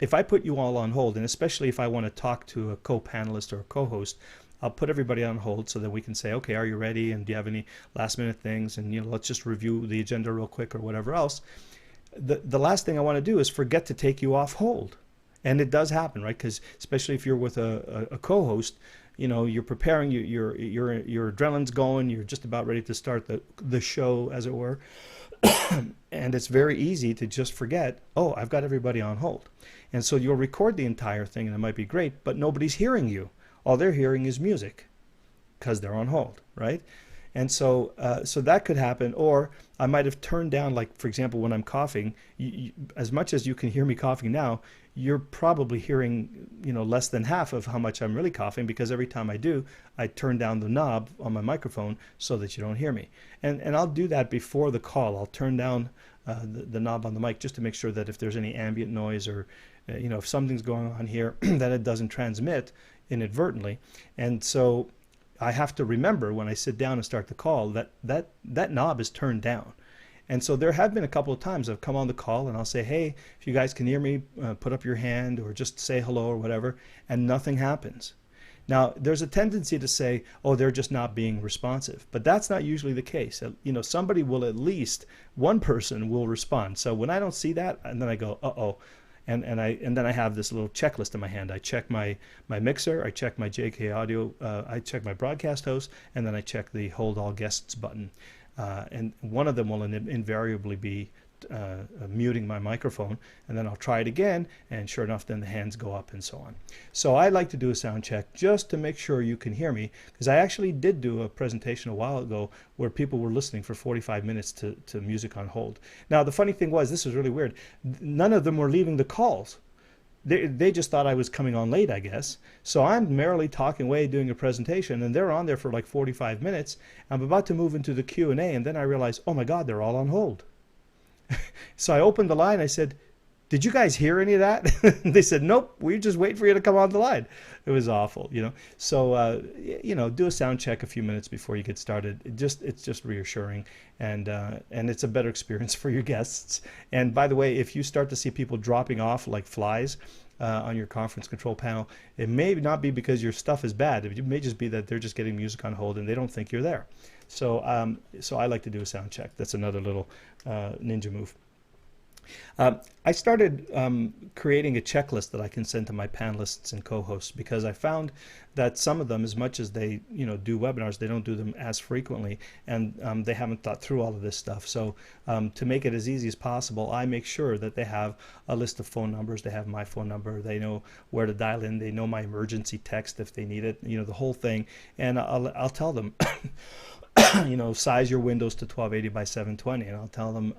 if I put you all on hold, and especially if I want to talk to a co-panelist or a co-host, I'll put everybody on hold so that we can say, okay, are you ready? And do you have any last minute things? And let's just review the agenda real quick or whatever else. The last thing I want to do is forget to take you off hold. And it does happen, right? Because especially if you're with a co-host, you're preparing, your adrenaline's going, you're just about ready to start the show, as it were. And it's very easy to just forget, oh, I've got everybody on hold. And so you'll record the entire thing and it might be great, but nobody's hearing you. All they're hearing is music because they're on hold, right? And so that could happen. Or I might have turned down, like, for example, when I'm coughing, as much as you can hear me coughing now, you're probably hearing, less than half of how much I'm really coughing, because every time I do, I turn down the knob on my microphone so that you don't hear me. And I'll do that before the call. I'll turn down the knob on the mic just to make sure that if there's any ambient noise or, if something's going on here, that it doesn't transmit inadvertently. And so I have to remember when I sit down and start the call that knob is turned down. And so there have been a couple of times I've come on the call and I'll say, hey, if you guys can hear me, put up your hand or just say hello or whatever, and nothing happens. Now, there's a tendency to say, oh, they're just not being responsive. But that's not usually the case. Somebody will, at least one person will respond. So when I don't see that, and then I go, uh-oh. And then I have this little checklist in my hand. I check my mixer, I check my JK Audio, I check my broadcast host, and then I check the Hold All Guests button. and one of them will invariably be muting my microphone, and then I'll try it again, and sure enough, then the hands go up and so on. So I like to do a sound check just to make sure you can hear me, because I actually did do a presentation a while ago where people were listening for 45 minutes to music on hold. Now the funny thing was, this was really weird, none of them were leaving the calls. They just thought I was coming on late, I guess. So I'm merrily talking away doing a presentation, and they're on there for like 45 minutes. I'm about to move into the Q&A, and then I realized, oh my God, they're all on hold. So I opened the line. I said, did you guys hear any of that? They said, nope, we just wait for you to come on the line. It was awful, you know. So, do a sound check a few minutes before you get started. It's just reassuring, and it's a better experience for your guests. And by the way, if you start to see people dropping off like flies on your conference control panel, it may not be because your stuff is bad. It may just be that they're just getting music on hold and they don't think you're there. So, so I like to do a sound check. That's another little ninja move. I started creating a checklist that I can send to my panelists and co-hosts, because I found that some of them, as much as they do webinars, they don't do them as frequently, and they haven't thought through all of this stuff. So to make it as easy as possible, I make sure that they have a list of phone numbers. They have my phone number. They know where to dial in. They know my emergency text if they need it. The whole thing. And I'll tell them. Size your windows to 1280 by 720, and I'll tell them,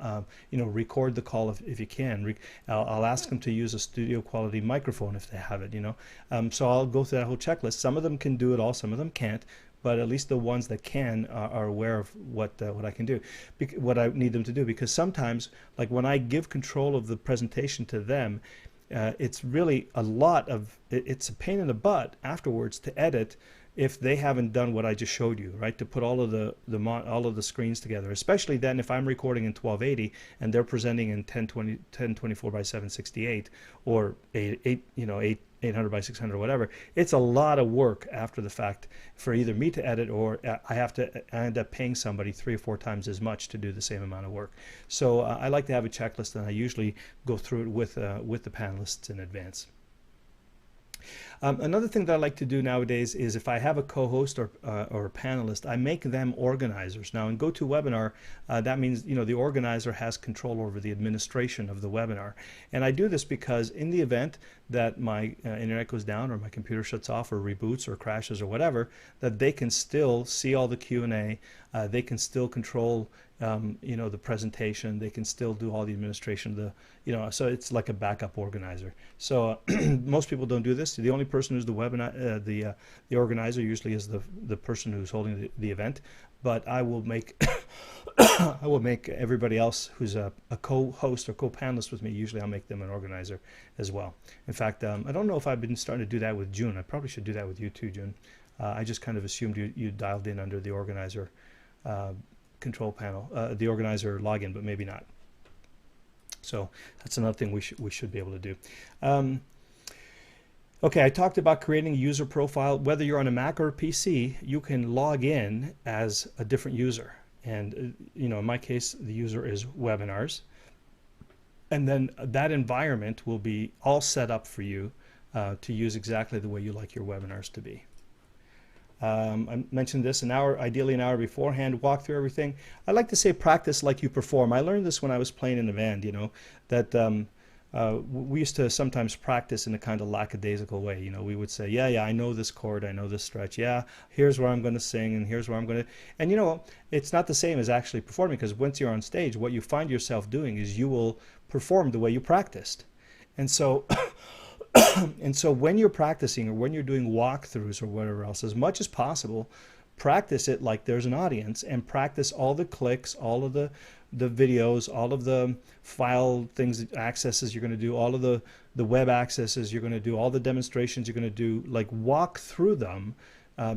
record the call if you can. I'll ask them to use a studio quality microphone if they have it. So I'll go through that whole checklist. Some of them can do it all, some of them can't, but at least the ones that can are aware of what I can do, what I need them to do. Because sometimes, like when I give control of the presentation to them, it's really it's a pain in the butt afterwards to edit if they haven't done what I just showed you, right? To put all of the screens together, especially then if I'm recording in 1280 and they're presenting in 1024 by 768 or 800 by 600 or whatever. It's a lot of work after the fact for either me to edit, or I end up paying somebody 3 or 4 times as much to do the same amount of work. So I like to have a checklist, and I usually go through it with the panelists in advance. Another thing that I like to do nowadays is, if I have a co-host or a panelist, I make them organizers. Now in GoToWebinar, that means the organizer has control over the administration of the webinar. And I do this because in the event that my internet goes down, or my computer shuts off, or reboots, or crashes, or whatever, that they can still see all the Q&A. They can still control the presentation. They can still do all the administration. So it's like a backup organizer. So most people don't do this. The only person who's the webinar, the organizer usually is the person who's holding the event. But I will make I will make everybody else who's a co-host or co-panelist with me. Usually I'll make them an organizer as well. In fact, I don't know if I've been starting to do that with June. I probably should do that with you too, June. I just kind of assumed you dialed in under the organizer control panel, the organizer login, but maybe not. So that's another thing we should be able to do. Okay, I talked about creating a user profile. Whether you're on a Mac or a PC, you can log in as a different user. And in my case, the user is webinars. And then that environment will be all set up for you to use exactly the way you like your webinars to be. I mentioned this ideally an hour beforehand, walk through everything. I like to say practice like you perform. I learned this when I was playing in a band, that we used to sometimes practice in a kind of lackadaisical way. We would say, yeah, I know this chord, I know this stretch. Yeah, here's where I'm going to sing, and here's where I'm going to... And it's not the same as actually performing, because once you're on stage, what you find yourself doing is you will perform the way you practiced. And so... And so when you're practicing, or when you're doing walkthroughs or whatever else, as much as possible, practice it like there's an audience, and practice all the clicks, all of the videos, all of the file things, accesses you're going to do, all of the web accesses you're going to do, all the demonstrations you're going to do, like walk through them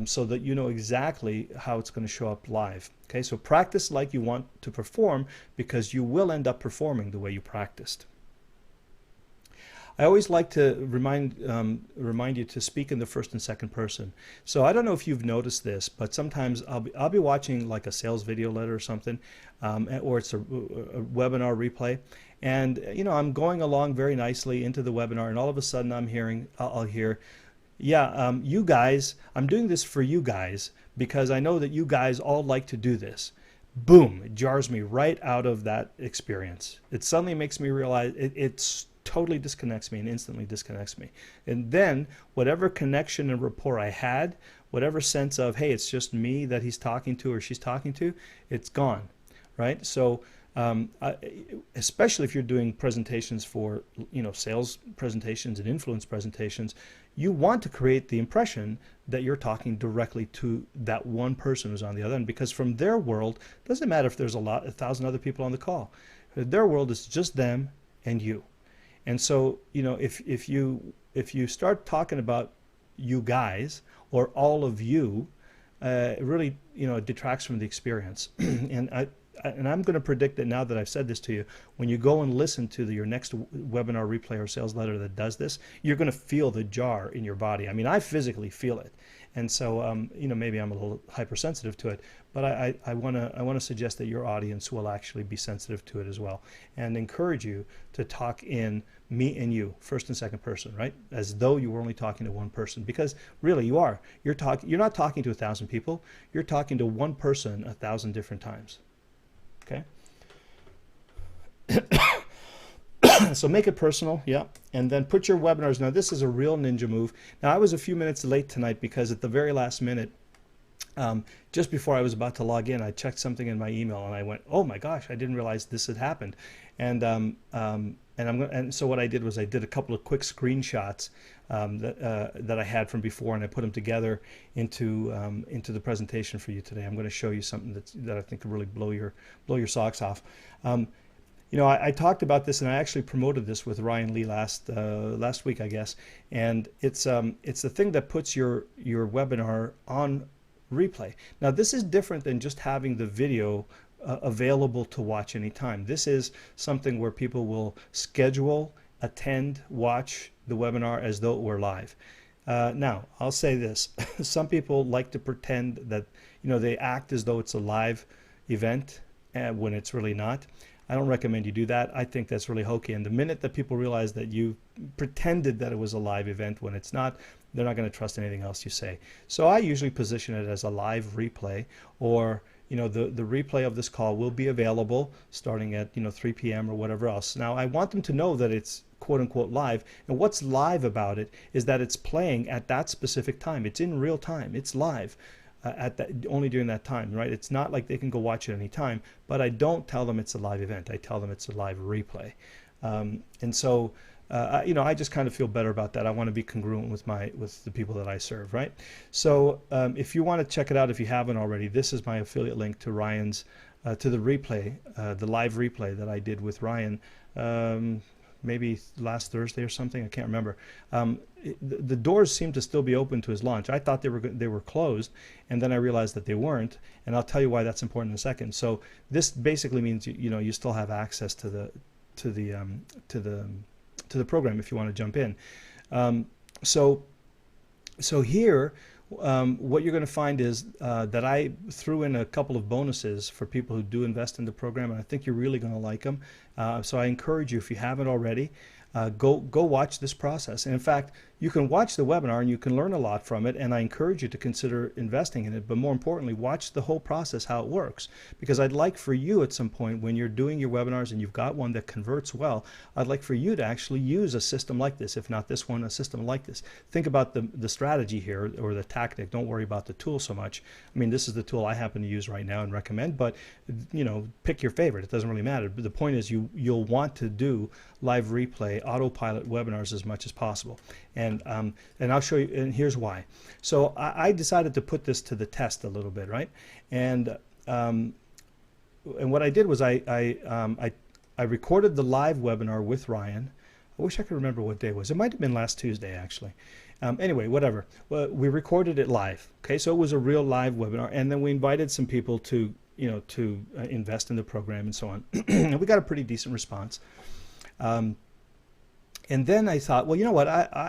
so that you know exactly how it's going to show up live. Okay, so practice like you want to perform, because you will end up performing the way you practiced. I always like to remind you to speak in the first and second person. So I don't know if you've noticed this, but sometimes I'll be watching like a sales video letter or something, or it's a webinar replay, and I'm going along very nicely into the webinar, and all of a sudden I'll hear, yeah, you guys, I'm doing this for you guys because I know that you guys all like to do this. boom, it jars me right out of that experience. It suddenly makes me realize it's totally disconnects me and instantly disconnects me. And then whatever connection and rapport I had, whatever sense of, hey, it's just me that he's talking to or she's talking to, it's gone, right? So especially if you're doing presentations for, sales presentations and influence presentations, you want to create the impression that you're talking directly to that one person who's on the other end, because from their world, doesn't matter if there's 1,000 other people on the call. Their world is just them and you. And so, if you start talking about you guys or all of you, it really, it detracts from the experience. And I'm going to predict that now that I've said this to you, when you go and listen to your next webinar replay or sales letter that does this, you're going to feel the jar in your body. I mean, I physically feel it. And so, maybe I'm a little hypersensitive to it, but I want to suggest that your audience will actually be sensitive to it as well, and encourage you to talk in me and you, first and second person, right? As though you were only talking to one person, because really you are. You're not talking to 1,000 people. You're talking to one person 1,000 different times. Okay. So make it personal, yeah, and then put your webinars. Now this is a real ninja move. Now I was a few minutes late tonight because at the very last minute, just before I was about to log in, I checked something in my email and I went, "Oh my gosh, I didn't realize this had happened." And so what I did was I did a couple of quick screenshots that I had from before, and I put them together into the presentation for you today. I'm going to show you something that I think will really blow your socks off. I talked about this, and I actually promoted this with Ryan Lee last week, I guess. And it's the thing that puts your webinar on replay. Now this is different than just having the video available to watch anytime. This is something where people will schedule, attend, watch the webinar as though it were live. Now, I'll say this. Some people like to pretend that, they act as though it's a live event when it's really not. I don't recommend you do that. I think that's really hokey. And the minute that people realize that you pretended that it was a live event when it's not, they're not going to trust anything else you say. So I usually position it as a live replay, or the replay of this call will be available starting at 3 p.m. or whatever else. Now I want them to know that it's quote unquote live, and what's live about it is that it's playing at that specific time. It's in real time. It's live only during that time, right? It's not like they can go watch it any time, but I don't tell them it's a live event. I tell them it's a live replay. And so I just kind of feel better about that. I want to be congruent with the people that I serve, right? So if you want to check it out, if you haven't already, this is my affiliate link to Ryan's to the replay, the live replay that I did with Ryan maybe last Thursday or something. I can't remember. The doors seem to still be open to his launch. I thought they were closed, and then I realized that they weren't, and I'll tell you why that's important in a second. So this basically means you still have access to the program if you want to jump in. So here, what you're going to find is that I threw in a couple of bonuses for people who do invest in the program, and I think you're really going to like them. So I encourage you, if you haven't already, go watch this process. And in fact, you can watch the webinar and you can learn a lot from it, and I encourage you to consider investing in it. But more importantly, watch the whole process, how it works, because I'd like for you at some point when you're doing your webinars and you've got one that converts well, I'd like for you to actually use a system like this, if not this one, a system like this. Think about the strategy here, or the tactic. Don't worry about the tool so much. I mean, this is the tool I happen to use right now and recommend, but pick your favorite. It doesn't really matter. But the point is you'll want to do live replay, autopilot webinars as much as possible. And I'll show you, and here's why. So I decided to put this to the test a little bit, right? And what I did was I recorded the live webinar with Ryan. I wish I could remember what day it was. It might have been last Tuesday, actually. Anyway, whatever. Well, we recorded it live. Okay, so it was a real live webinar, and then we invited some people to invest in the program and so on. And we got a pretty decent response. And then I thought, well, you know what?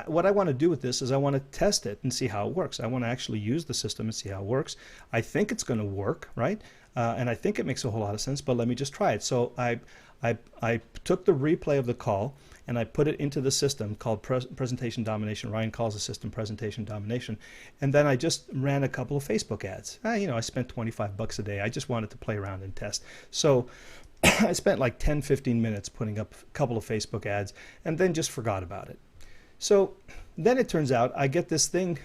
What I want to do with this is I want to test it and see how it works. I want to actually use the system and see how it works. I think it's going to work, right? And I think it makes a whole lot of sense, but let me just try it. So I took the replay of the call and I put it into the system called Presentation Domination. Ryan calls the system Presentation Domination. And then I just ran a couple of Facebook ads. I spent $25 a day. I just wanted to play around and test. So I spent like 10, 15 minutes putting up a couple of Facebook ads and then just forgot about it. So then it turns out I get this thing,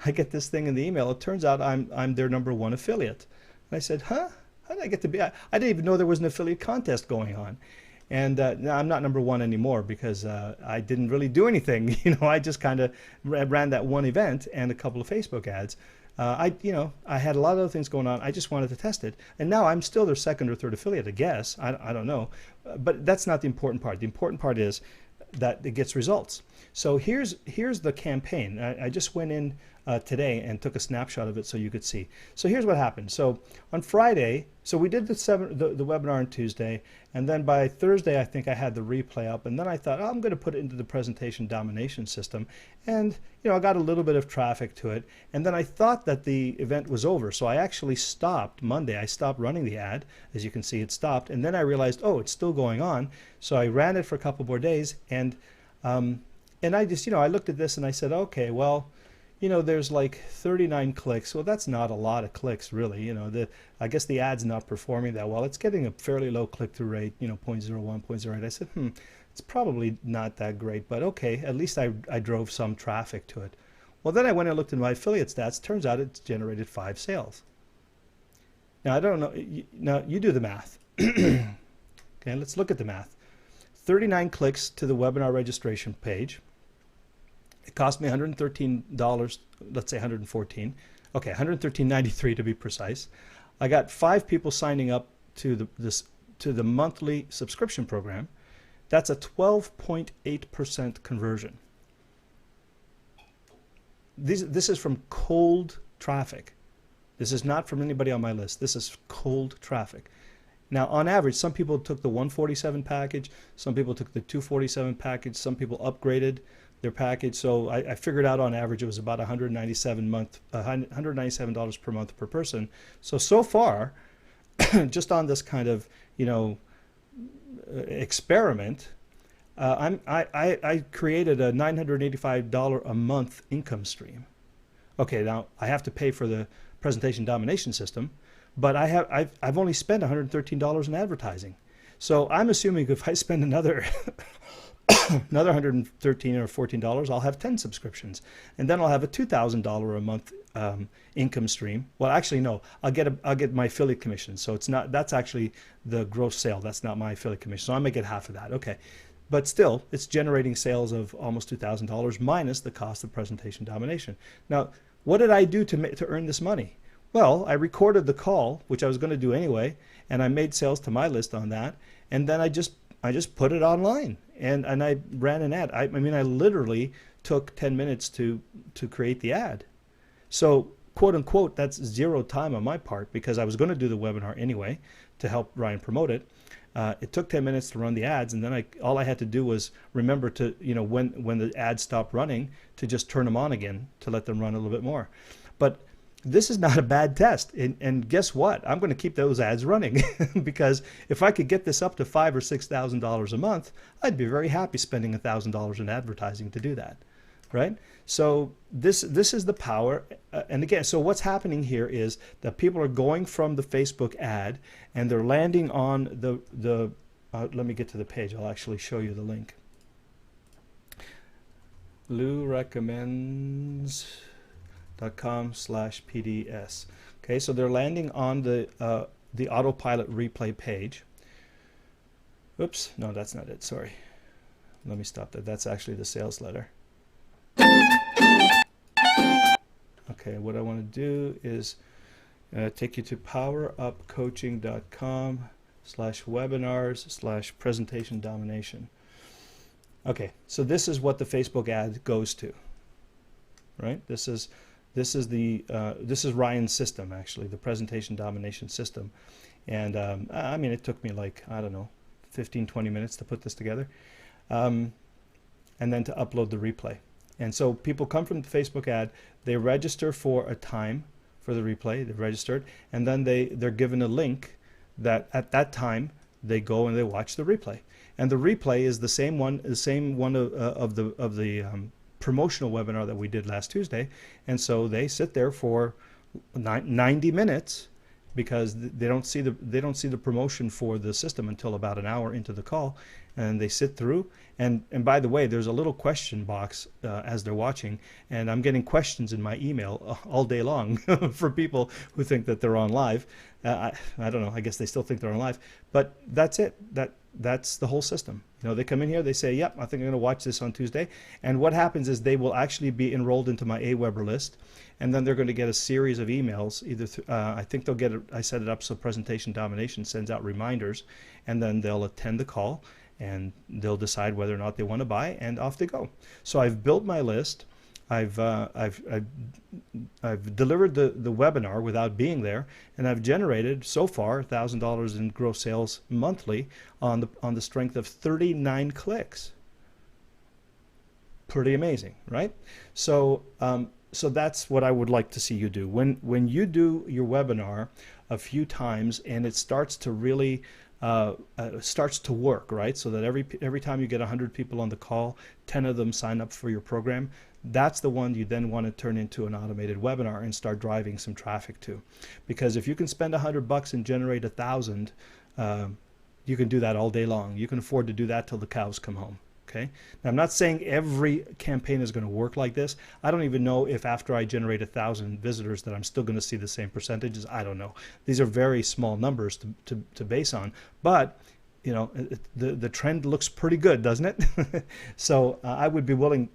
I get this thing in the email. It turns out I'm their #1 affiliate. And I said, huh? How did I get to be? I didn't even know there was an affiliate contest going on. And now I'm not #1 anymore because I didn't really do anything. I just kind of ran that one event and a couple of Facebook ads. I had a lot of other things going on. I just wanted to test it. And now I'm still their second or third affiliate, I guess. I don't know. But that's not the important part. The important part is that it gets results. So here's the campaign. I just went in today and took a snapshot of it so you could see. So here's what happened. So on Friday, so we did the webinar on Tuesday, and then by Thursday I think I had the replay up, and then I thought, I'm going to put it into the Presentation Domination system, and I got a little bit of traffic to it, and then I thought that the event was over, so I actually stopped Monday. I stopped running the ad. As you can see, it stopped, and then I realized, oh, it's still going on. So I ran it for a couple more days, and I just, I looked at this and I said, okay, well, there's like 39 clicks. Well, that's not a lot of clicks, really. I guess the ad's not performing that well. It's getting a fairly low click-through rate, 0.01, 0.08. I said, it's probably not that great, but okay, at least I drove some traffic to it. Well, then I went and looked at my affiliate stats. Turns out it's generated 5 sales. Now, I don't know. Now, you do the math. Okay, let's look at the math. 39 clicks to the webinar registration page. It cost me $113, let's say 114. Okay, $113.93 to be precise. I got 5 people signing up to the monthly subscription program. That's a 12.8% conversion. This is from cold traffic. This is not from anybody on my list. This is cold traffic. Now, on average, some people took the 147 package, some people took the 247 package, some people upgraded their package. So I figured out on average it was about $197 per month per person. So far, just on this kind of experiment, I created a $985 a month income stream. Okay, now I have to pay for the Presentation Domination system, but I've only spent $113 in advertising. So I'm assuming if I spend another another $113 or $14, I'll have 10 subscriptions, and then I'll have a $2,000 a month income stream. Well, actually, no, I'll get my affiliate commission. So that's actually the gross sale. That's not my affiliate commission. So I may get half of that. Okay, but still, it's generating sales of almost $2,000 minus the cost of Presentation Domination. Now, what did I do to earn this money? Well, I recorded the call, which I was going to do anyway, and I made sales to my list on that, and then I just put it online, and I ran an ad. I mean, I literally took 10 minutes to create the ad. So, quote unquote, that's 0 time on my part because I was going to do the webinar anyway to help Ryan promote it. It took 10 minutes to run the ads, and then all I had to do was remember to, when the ads stopped running, to just turn them on again to let them run a little bit more. But this is not a bad test, and guess what? I'm going to keep those ads running because if I could get this up to $5,000 or $6,000 a month, I'd be very happy spending $1,000 in advertising to do that, right? So this is the power. And again, so what's happening here is that people are going from the Facebook ad and they're landing on the let me get to the page. I'll actually show you the link. Lou recommends .com/PDS. Okay, so they're landing on the autopilot replay page. Oops, no, that's not it. Sorry. Let me stop that. That's actually the sales letter. Okay, what I want to do is take you to powerupcoaching.com/webinars/presentation domination. Okay, so this is what the Facebook ad goes to, right? This is Ryan's system, actually, the Presentation Domination system. And I mean, it took me like, I don't know, 15-20 minutes to put this together, and then to upload the replay. And so people come from the Facebook ad, they register for a time for the replay, they've registered, and then they're given a link that at that time they go and they watch the replay. And the replay is the same one of the promotional webinar that we did last Tuesday. And so they sit there for 90 minutes because they don't see the promotion for the system until about an hour into the call, and they sit through. And by the way, there's a little question box as they're watching, and I'm getting questions in my email all day long for people who think that they're on live. I don't know, I guess they still think they're on live, but that's it. That's the whole system. You know, they come in here, they say, yep, I think I'm going to watch this on Tuesday. And what happens is they will actually be enrolled into my Aweber list, and then they're going to get a series of emails. Either I think they'll get I set it up so Presentation Domination sends out reminders, and then they'll attend the call, and they'll decide whether or not they want to buy, and off they go. So I've built my list. I've delivered the webinar without being there, and I've generated so far $1,000 in gross sales monthly on the strength of 39 clicks. Pretty amazing, right? So so that's what I would like to see you do. When you do your webinar a few times and it starts to really starts to work, right? So that every time you get 100 people on the call, 10 of them sign up for your program. That's the one you then want to turn into an automated webinar and start driving some traffic to. Because if you can spend $100 and generate 1,000, you can do that all day long. You can afford to do that till the cows come home. Okay. Now, I'm not saying every campaign is going to work like this. I don't even know if after I generate 1,000 visitors that I'm still going to see the same percentages. I don't know. These are very small numbers to base on. But you know, the trend looks pretty good, doesn't it? So I would be willing,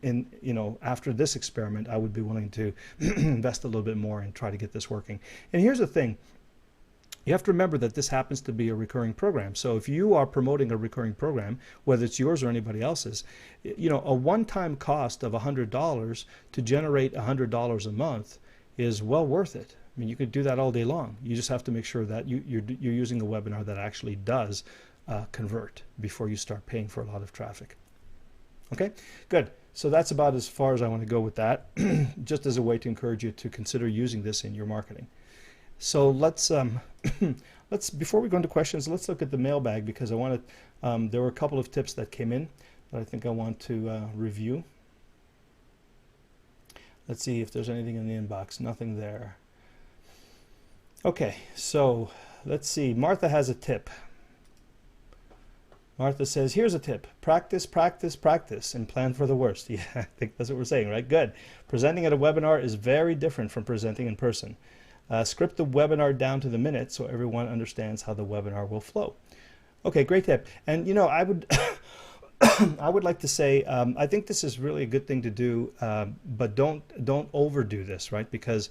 after this experiment, I would be willing to invest a little bit more and try to get this working. And here's the thing. You have to remember that this happens to be a recurring program. So if you are promoting a recurring program, whether it's yours or anybody else's, you know, a one-time cost of $100 to generate $100 a month is well worth it. I mean, you could do that all day long. You just have to make sure that you're using a webinar that actually does convert before you start paying for a lot of traffic. Okay, good. So that's about as far as I want to go with that, just as a way to encourage you to consider using this in your marketing. So let's before we go into questions, let's look at the mailbag, because I want to. There were a couple of tips that came in that I think I want to review. Let's see if there's anything in the inbox. Nothing there. Okay, so let's see. Martha has a tip. Martha says, here's a tip. Practice, practice, practice, and plan for the worst. Yeah, I think that's what we're saying, right? Good. Presenting at a webinar is very different from presenting in person. Script the webinar down to the minute so everyone understands how the webinar will flow. Okay, great tip. And, you know, I would I would like to say, I think this is really a good thing to do, but don't overdo this, right? Because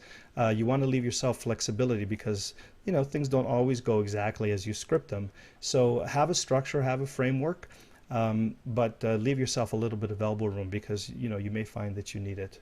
you want to leave yourself flexibility, because, you know, things don't always go exactly as you script them. So have a structure, have a framework, but leave yourself a little bit of elbow room, because, you know, you may find that you need it.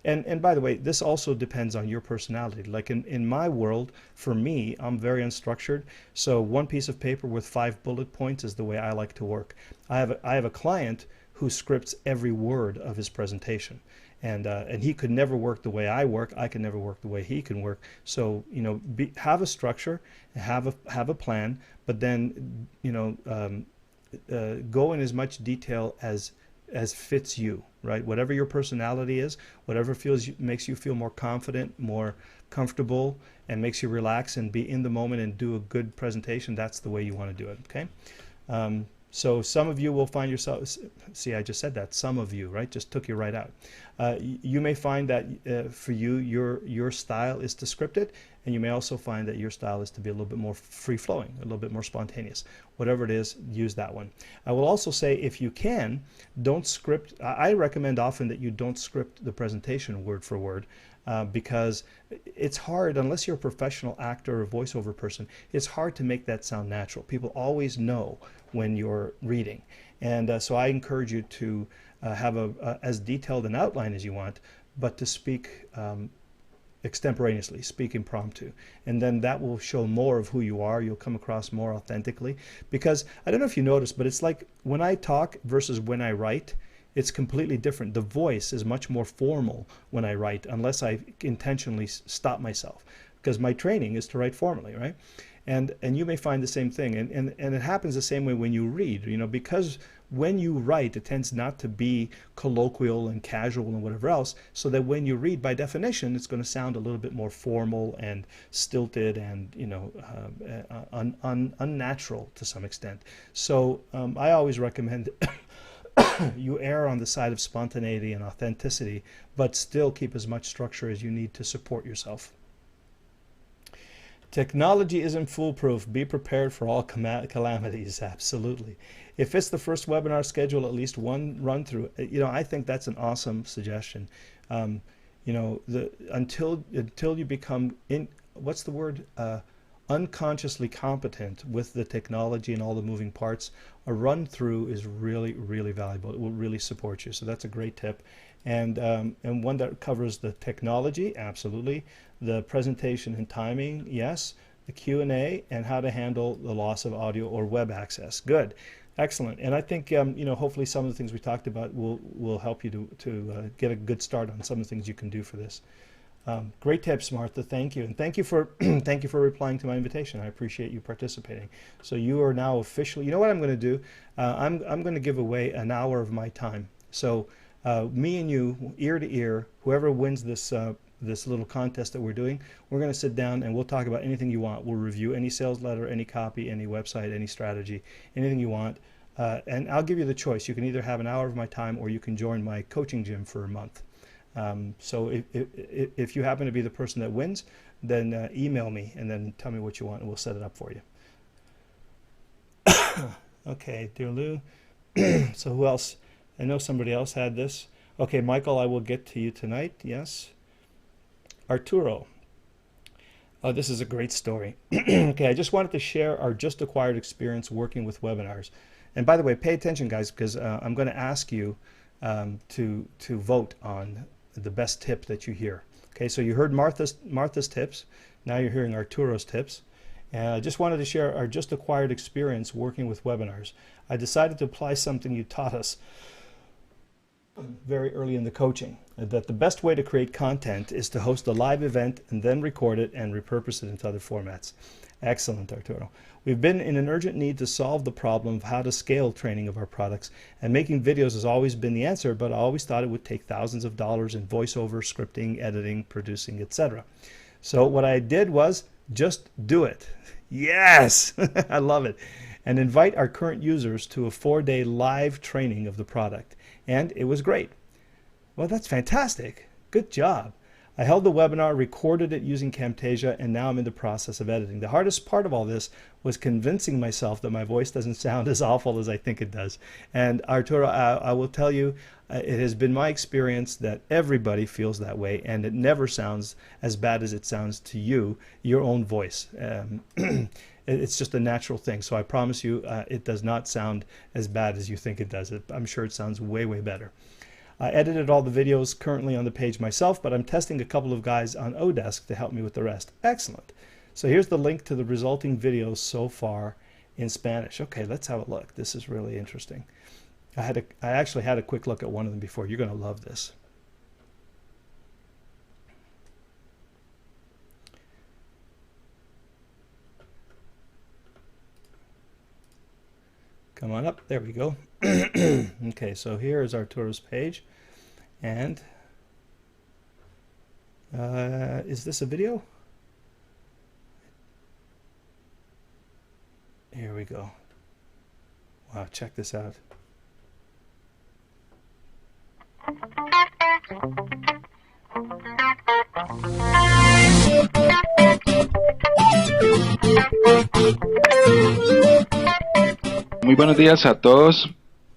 And by the way, this also depends on your personality. Like in my world, for me, I'm very unstructured. So one piece of paper with 5 bullet points is the way I like to work. I have a client who scripts every word of his presentation, and he could never work the way I work. I can never work the way he can work. So, you know, have a structure, have a plan, but then, you know, go in as much detail as fits you, right? Whatever your personality is, whatever makes you feel more confident, more comfortable, and makes you relax and be in the moment and do a good presentation, that's the way you want to do it, okay? So some of you will find yourself, see, I just said that, some of you, right? Just took you right out. You may find that for you, your style is to script it, and you may also find that your style is to be a little bit more free-flowing, a little bit more spontaneous. Whatever it is, use that one. I will also say, if you can, don't script. I recommend often that you don't script the presentation word for word, because it's hard, unless you're a professional actor or voiceover person, it's hard to make that sound natural. People always know when you're reading. And so I encourage you to have as detailed an outline as you want, but to speak extemporaneously, speak impromptu, and then that will show more of who you are. You'll come across more authentically, because I don't know if you noticed, but it's like when I talk versus when I write, it's completely different. The voice is much more formal when I write, unless I intentionally stop myself, because my training is to write formally, right? And you may find the same thing. And it happens the same way when you read, because when you write, it tends not to be colloquial and casual and whatever else, so that when you read, by definition, it's going to sound a little bit more formal and stilted and, unnatural to some extent. So I always recommend you err on the side of spontaneity and authenticity, but still keep as much structure as you need to support yourself. Technology isn't foolproof. Be prepared for all calamities. Absolutely. If it's the first webinar, schedule at least one run through. I think that's an awesome suggestion. Until you become unconsciously competent with the technology and all the moving parts, a run through is really, really valuable. It will really support you. So that's a great tip. And one that covers the technology, absolutely. The presentation and timing, yes. The Q&A, and how to handle the loss of audio or web access. Good. Excellent. And I think, hopefully some of the things we talked about will help you to get a good start on some of the things you can do for this. Great tips, Martha. Thank you. And thank you for thank you for replying to my invitation. I appreciate you participating. So you are now officially, what I'm going to do? I'm going to give away an hour of my time. So me and you, ear to ear, whoever wins this little contest that we're doing, we're going to sit down and we'll talk about anything you want. We'll review any sales letter, any copy, any website, any strategy, anything you want. And I'll give you the choice. You can either have an hour of my time, or you can join my coaching gym for a month. So if you happen to be the person that wins, then email me and then tell me what you want, and we'll set it up for you. Okay, dear Lou. So who else? I know somebody else had this. Okay, Michael, I will get to you tonight. Yes. Arturo. Oh, this is a great story. Okay, I just wanted to share our just acquired experience working with webinars. And by the way, pay attention, guys, because I'm going to ask you to vote on the best tip that you hear. Okay, so you heard Martha's tips. Now you're hearing Arturo's tips. And I just wanted to share our just acquired experience working with webinars. I decided to apply something you taught us very early in the coaching, that the best way to create content is to host a live event and then record it and repurpose it into other formats. Excellent, Arturo. We've been in an urgent need to solve the problem of how to scale training of our products, and making videos has always been the answer, but I always thought it would take thousands of dollars in voiceover, scripting, editing, producing, etc. So what I did was just do it. Yes, I love it. And invite our current users to a 4-day live training of the product. And it was great. Well, that's fantastic. Good job. I held the webinar, recorded it using Camtasia, and now I'm in the process of editing. The hardest part of all this was convincing myself that my voice doesn't sound as awful as I think it does. And Arturo, I will tell you, it has been my experience that everybody feels that way, and it never sounds as bad as it sounds to you, your own voice. It's just a natural thing. So I promise you, it does not sound as bad as you think it does. I'm sure it sounds way, way better. I edited all the videos currently on the page myself, but I'm testing a couple of guys on Odesk to help me with the rest. Excellent. So here's the link to the resulting videos so far in Spanish. Okay, let's have a look. This is really interesting. I actually had a quick look at one of them before. You're going to love this. Come on up. There we go. Okay, so here is Arturo's page. And is this a video? Here we go. Wow, check this out.
Muy buenos días a todos.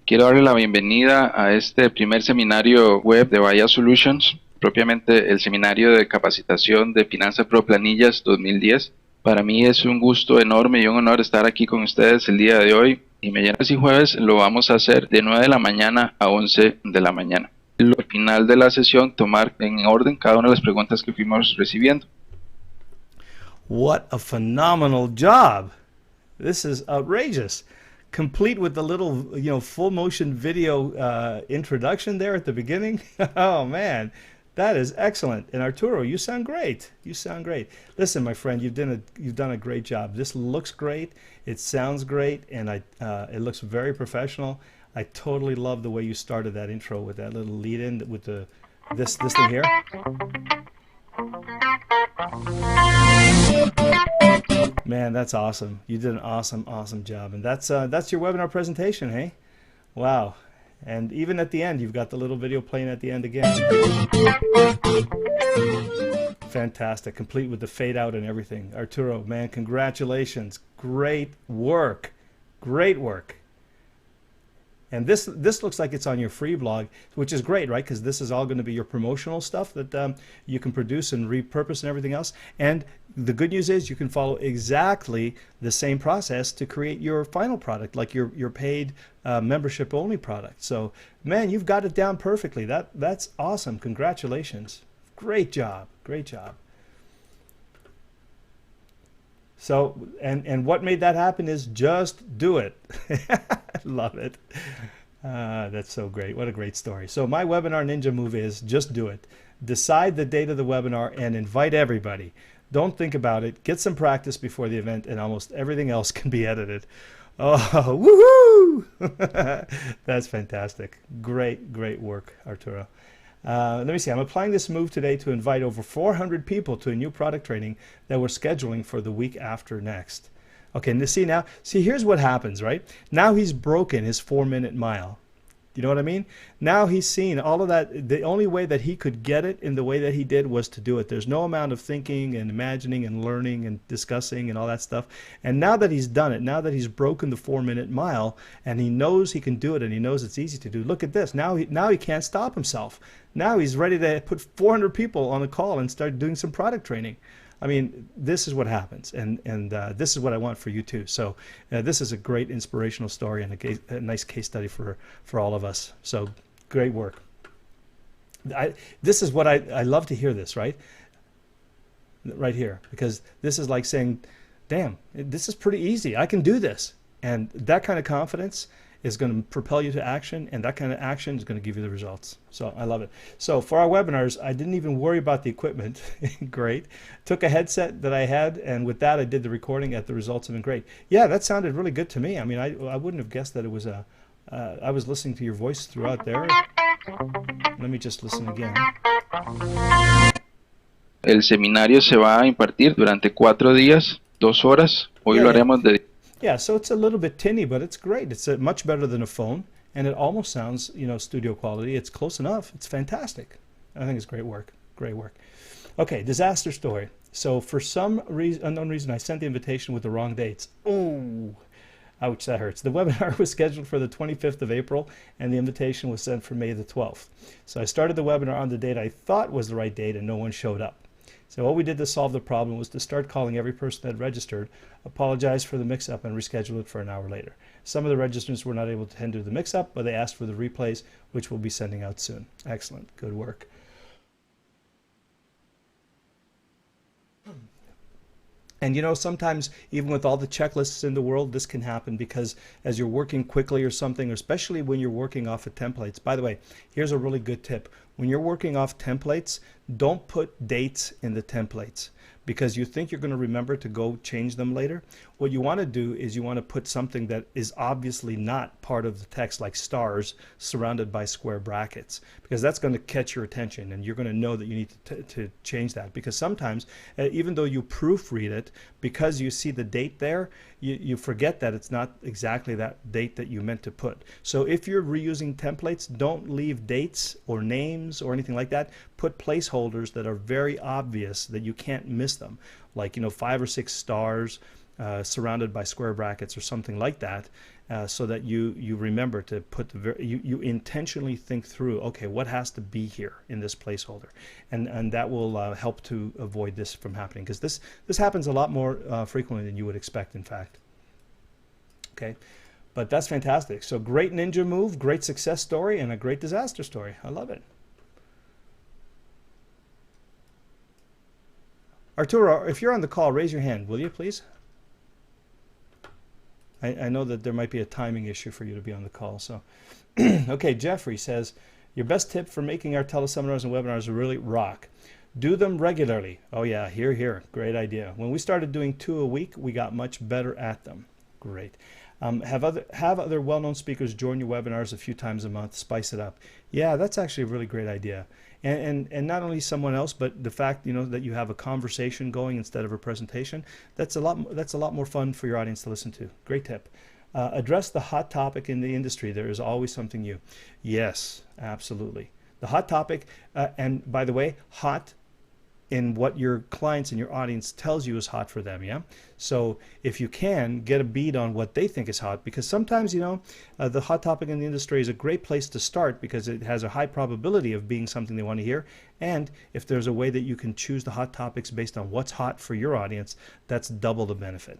Quiero darle la bienvenida a este primer seminario web de Bahía Solutions, propiamente el seminario de capacitación de Finanzas Pro Planillas 2010. Para mí es un gusto enorme y un honor estar aquí con ustedes el día de hoy. Y mañana y jueves lo vamos a hacer de 9 de la mañana a 11 de la mañana. Al final de la sesión, tomar en orden cada una de las preguntas que fuimos recibiendo.
What a phenomenal job! This is outrageous. Complete with the little, full motion video introduction there at the beginning. Oh man, That is excellent. And Arturo, you sound great. You sound great. Listen, my friend, you've done a great job. This looks great. It sounds great, and it looks very professional. I totally love the way you started that intro with that little lead in with this thing here. Man, that's awesome. You did an awesome job. And that's your webinar presentation, hey? Wow. And even at the end, you've got the little video playing at the end again. Fantastic, complete with the fade out and everything. Arturo, man, congratulations. Great work. Great work. And this looks like it's on your free blog, which is great, right? Because this is all going to be your promotional stuff that you can produce and repurpose and everything else. And the good news is you can follow exactly the same process to create your final product, like your paid membership only product. So, man, you've got it down perfectly. That's awesome. Congratulations. Great job. Great job. So, and what made that happen is just do it. Love it. That's so great. What a great story. So my webinar ninja move is just do it. Decide the date of the webinar and invite everybody. Don't think about it. Get some practice before the event, and almost everything else can be edited. Oh, woohoo! That's fantastic. Great work, Arturo. Let me see. I'm applying this move today to invite over 400 people to a new product training that we're scheduling for the week after next. Okay, and see, here's what happens, right? Now he's broken his 4-minute mile. You know what I mean? Now he's seen all of that. The only way that he could get it in the way that he did was to do it. There's no amount of thinking and imagining and learning and discussing and all that stuff. And now that he's done it, now that he's broken the 4-minute mile and he knows he can do it and he knows it's easy to do, look at this. Now he can't stop himself. Now he's ready to put 400 people on a call and start doing some product training. I mean, this is what happens, and this is what I want for you too. So this is a great inspirational story and a nice case study for all of us. So great work. This is what I love to hear this, right here, because this is like saying, damn, this is pretty easy. I can do this. And that kind of confidence is going to propel you to action, and that kind of action is going to give you the results. So I love it. So for our webinars, I didn't even worry about the equipment. Great. Took a headset that I had, and with that I did the recording, and the results have been great. Yeah, that sounded really good to me. I mean, I wouldn't have guessed that it was I was listening to your voice throughout there. Let me just listen again.
El seminario se va a impartir durante 4 días, 2 horas. Hoy lo haremos de...
Yeah, so it's a little bit tinny, but it's great. It's much better than a phone, and it almost sounds, studio quality. It's close enough. It's fantastic. I think it's great work. Great work. Okay, disaster story. So for some unknown reason, I sent the invitation with the wrong dates. Oh, ouch, that hurts. The webinar was scheduled for the 25th of April, and the invitation was sent for May the 12th. So I started the webinar on the date I thought was the right date, and no one showed up. So what we did to solve the problem was to start calling every person that registered, apologize for the mix-up, and reschedule it for an hour later. Some of the registrants were not able to handle the mix-up, but they asked for the replays, which we'll be sending out soon. Excellent. Good work. And sometimes even with all the checklists in the world, this can happen because as you're working quickly or something, especially when you're working off of templates. By the way, here's a really good tip. When you're working off templates, don't put dates in the templates because you think you're going to remember to go change them later. What you want to do is you want to put something that is obviously not part of the text, like stars surrounded by square brackets, because that's going to catch your attention and you're going to know that you need to change that. Because sometimes, even though you proofread it, because you see the date there, you forget that it's not exactly that date that you meant to put. So if you're reusing templates, don't leave dates or names or anything like that. Put placeholders that are very obvious that you can't miss them, like 5 or 6 stars surrounded by square brackets or something like that, so that you remember to put you intentionally think through, okay, what has to be here in this placeholder, and that will help to avoid this from happening, because this happens a lot more frequently than you would expect, in fact. Okay, but that's fantastic. So great ninja move, great success story, and a great disaster story. I love it. Arturo, if you're on the call, raise your hand, will you, please? I know that there might be a timing issue for you to be on the call. So, okay, Jeffrey says, Your best tip for making our teleseminars and webinars really rock. Do them regularly. Oh yeah, here, here. Great idea. When we started doing 2 a week, we got much better at them. Great. Have other well-known speakers join your webinars a few times a month. Spice it up. Yeah, that's actually a really great idea. And not only someone else, but the fact that you have a conversation going instead of a presentation. That's a lot more fun for your audience to listen to. Great tip. Address the hot topic in the industry. There is always something new. Yes, absolutely. The hot topic, and by the way, hot in what your clients and your audience tells you is hot for them, yeah? So if you can, get a beat on what they think is hot, because sometimes, the hot topic in the industry is a great place to start because it has a high probability of being something they want to hear. And if there's a way that you can choose the hot topics based on what's hot for your audience, that's double the benefit.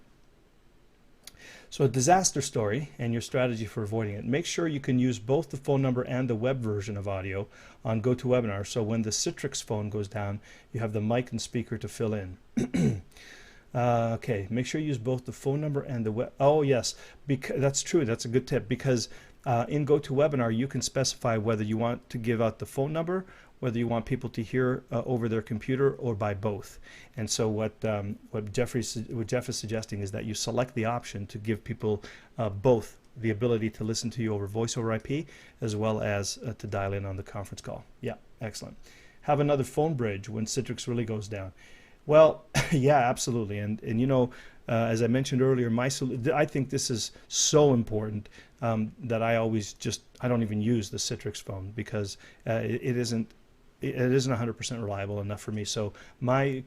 So a disaster story and your strategy for avoiding it. Make sure you can use both the phone number and the web version of audio on GoToWebinar. So when the Citrix phone goes down, you have the mic and speaker to fill in. Okay, make sure you use both the phone number and the web. Oh yes, that's true. That's a good tip, because in GoToWebinar you can specify whether you want to give out the phone number, whether you want people to hear over their computer, or by both. And so what Jeff is suggesting is that you select the option to give people both the ability to listen to you over voice over IP as well as to dial in on the conference call. Yeah, excellent. Have another phone bridge when Citrix really goes down. Well, yeah, absolutely. And as I mentioned earlier, I think this is so important that I don't even use the Citrix phone, because it isn't 100% reliable enough for me. So my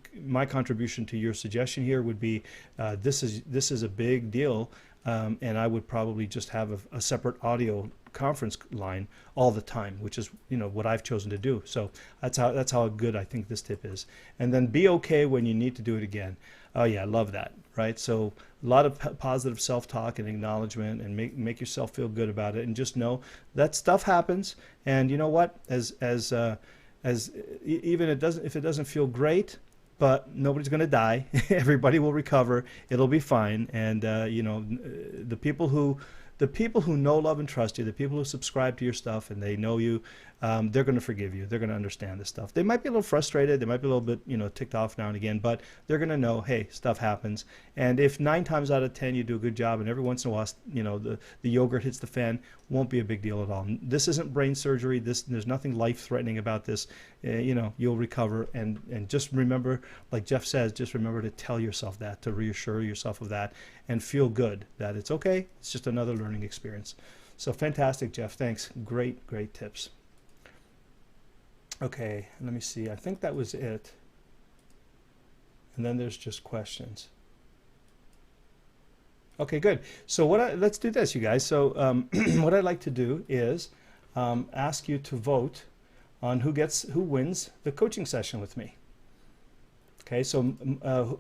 contribution to your suggestion here would be this is a big deal, and I would probably just have a separate audio conference line all the time, which is what I've chosen to do. So that's how good I think this tip is. And then be okay when you need to do it again. Oh yeah, I love that, right? So a lot of positive self-talk and acknowledgement, and make yourself feel good about it, and just know that stuff happens. And you know what, even if it doesn't feel great, but nobody's going to die. Everybody will recover. It'll be fine. And the people who know, love, and trust you, the people who subscribe to your stuff and they know you, they're going to forgive you. They're going to understand this stuff. They might be a little frustrated. They might be a little bit, ticked off now and again, but they're going to know, hey, stuff happens. And if 9 times out of 10 you do a good job, and every once in a while, the yogurt hits the fan, won't be a big deal at all. This isn't brain surgery. There's nothing life-threatening about this. You'll recover. And just remember, like Jeff says, just remember to tell yourself that, to reassure yourself of that, and feel good that it's okay. It's just another learning experience. So fantastic, Jeff. Thanks. Great tips. Okay, let me see. I think that was it. And then there's just questions. Okay, good. So let's do this, you guys. So what I'd like to do is ask you to vote on who wins the coaching session with me. Okay, so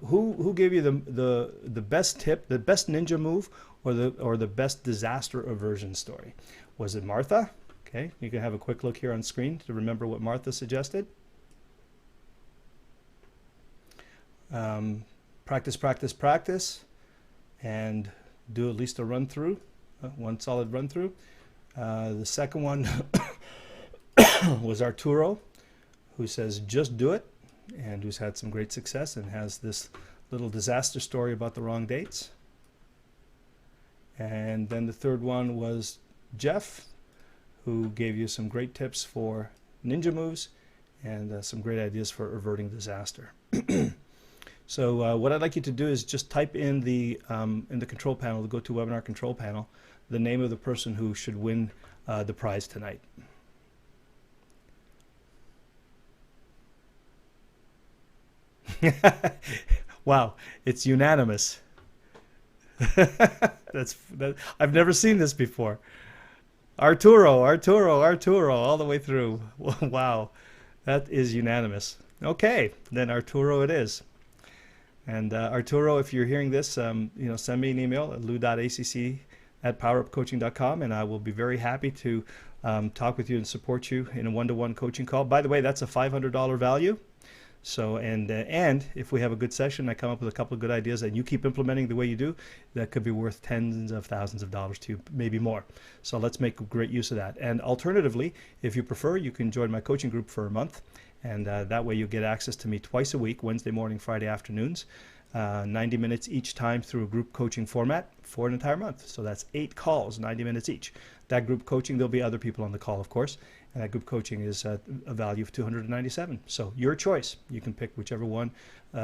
who gave you the best tip, the best ninja move, or the best disaster aversion story? Was it Martha? Okay, you can have a quick look here on screen to remember what Martha suggested. Practice, and do at least a run-through, one solid run-through. The second one was Arturo, who says just do it, and who's had some great success and has this little disaster story about the wrong dates. And then the third one was Jeff, who gave you some great tips for ninja moves and some great ideas for averting disaster. So what I'd like you to do is just type in the control panel, the GoToWebinar control panel, the name of the person who should win the prize tonight. Wow, it's unanimous. I've never seen this before. Arturo, all the way through. Wow, that is unanimous. Okay, then Arturo it is. And Arturo, if you're hearing this, send me an email at lou.acc@powerupcoaching.com, and I will be very happy to talk with you and support you in a one-to-one coaching call. By the way, that's a $500 value. So, and if we have a good session, I come up with a couple of good ideas, and you keep implementing the way you do, that could be worth tens of thousands of dollars to you, maybe more. So let's make great use of that. And alternatively, if you prefer, you can join my coaching group for a month, and that way you'll get access to me twice a week, Wednesday morning, Friday afternoons, 90 minutes each time through a group coaching format for an entire month. So that's 8 calls, 90 minutes each. That group coaching, there'll be other people on the call, of course, and that group coaching is a value of $297. So your choice. You can pick whichever one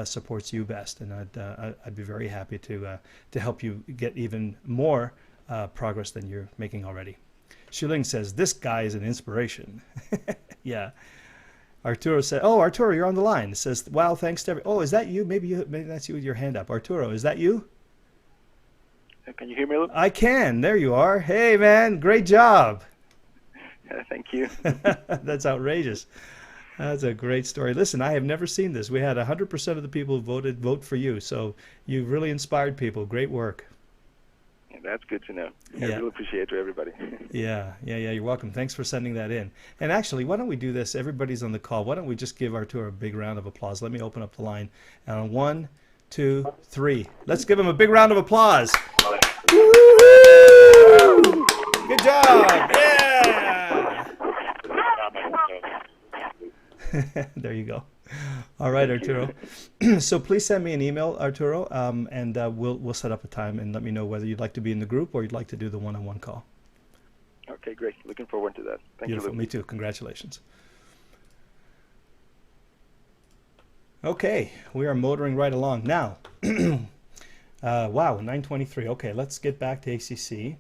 supports you best, and I'd be very happy to help you get even more progress than you're making already. Shuling says, this guy is an inspiration. Yeah. Arturo said, oh, Arturo, you're on the line. It says, wow, thanks to oh, is that you? Maybe that's you with your hand up. Arturo, is that you?
Can you hear me, Luke?
I can. There you are. Hey, man, great job.
Thank you.
That's outrageous. That's a great story. Listen, I have never seen this. We had 100% of the people vote for you. So you really inspired people. Great work.
That's good to know.
Yeah.
I really appreciate it to everybody.
Yeah. You're welcome. Thanks for sending that in. And actually, why don't we do this? Everybody's on the call. Why don't we just give Arturo a big round of applause? Let me open up the line. And on 1, 2, 3. Let's give him a big round of applause. Woo-hoo! Good job. Yeah. There you go. All right, Arturo. So please send me an email, Arturo, and we'll set up a time and let me know whether you'd like to be in the group or you'd like to do the one-on-one call.
Okay, great. Looking forward to that. Thank
Beautiful.
you, Luke.
Me too. Congratulations. Okay, we are motoring right along now. Wow, 9:23. Okay, let's get back to ACC.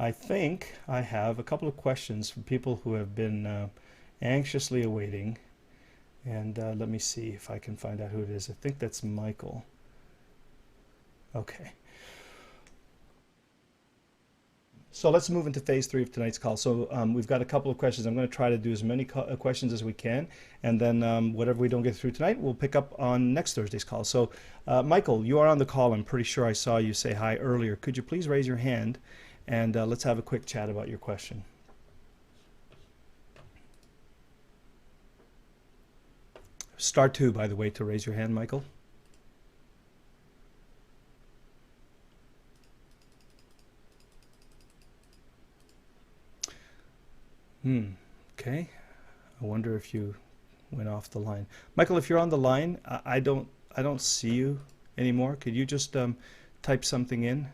I think I have a couple of questions from people who have been anxiously awaiting. And let me see if I can find out who it is. I think that's Michael. Okay. So let's move into phase 3 of tonight's call. So we've got a couple of questions. I'm going to try to do as many questions as we can. And then whatever we don't get through tonight, we'll pick up on next Thursday's call. So Michael, you are on the call. I'm pretty sure I saw you say hi earlier. Could you please raise your hand? And let's have a quick chat about your question. Star 2, by the way, to raise your hand, Michael. Okay. I wonder if you went off the line. Michael, if you're on the line, I don't see you anymore. Could you just type something in?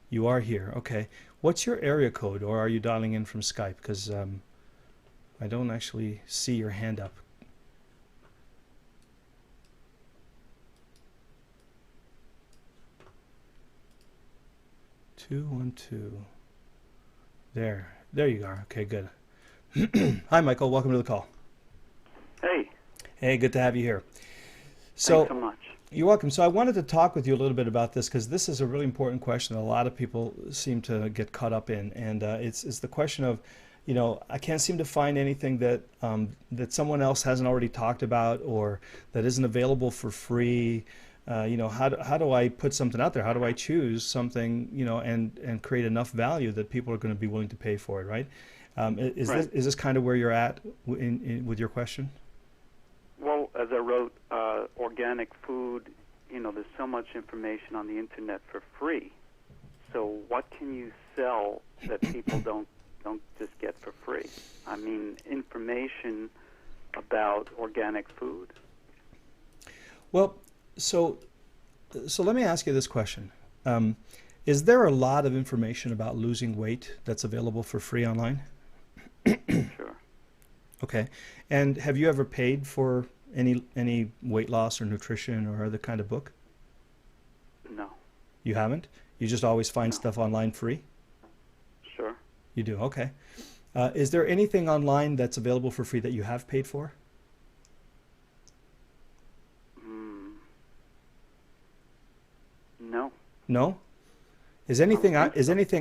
You are here. Okay. What's your area code, or are you dialing in from Skype? Because I don't actually see your hand up. 212. There you are. Okay, good. Hi, Michael. Welcome to the call.
Hey.
Hey, good to have you here. So,
thanks so much.
You're welcome. So I wanted to talk with you a little bit about this because this is a really important question that a lot of people seem to get caught up in, and it's the question of, you know, I can't seem to find anything that that someone else hasn't already talked about or that isn't available for free. You know, how do I put something out there? How do I choose something, you know, and create enough value that people are going to be willing to pay for it, right? Is this kind of where you're at with your question?
Well, as I wrote, organic food, you know, there's so much information on the internet for free. So what can you sell that people don't just get for free? I mean, information about organic food.
Well, so let me ask you this question. Is there a lot of information about losing weight that's available for free online?
Sure.
Okay. And have you ever paid for any weight loss or nutrition or other kind of book?
No.
You haven't? You just always find
No.
stuff online free?
Sure.
You do, okay. Is there anything online that's available for free that you have paid for?
No.
No? Is anything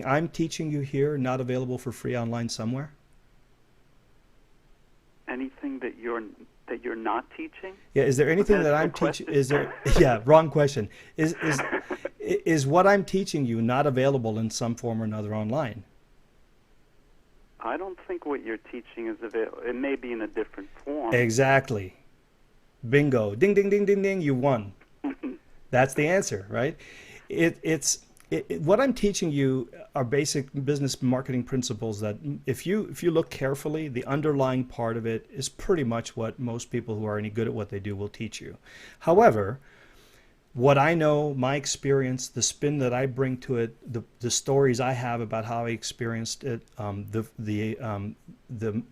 I'm teaching you here not available for free online somewhere?
Anything that you're not teaching?
Yeah, is there anything that I'm teaching? Is there? Yeah, wrong question. Is what I'm teaching you not available in some form or another online?
I don't think what you're teaching is available. It may be in a different form.
Exactly. Bingo. Ding, ding, ding, ding, ding. You won. That's the answer, right? What I'm teaching you are basic business marketing principles that if you look carefully, the underlying part of it is pretty much what most people who are any good at what they do will teach you. However, what I know, my experience, the spin that I bring to it, the stories I have about how I experienced it, the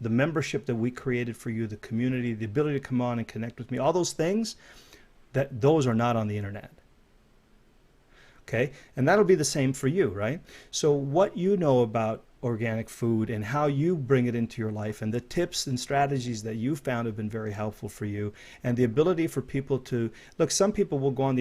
membership that we created for you, the community, the ability to come on and connect with me, all those things, those are not on the internet. Okay, and that'll be the same for you, right? So what you know about organic food and how you bring it into your life and the tips and strategies that you found have been very helpful for you, and the ability for people to look, some people will go on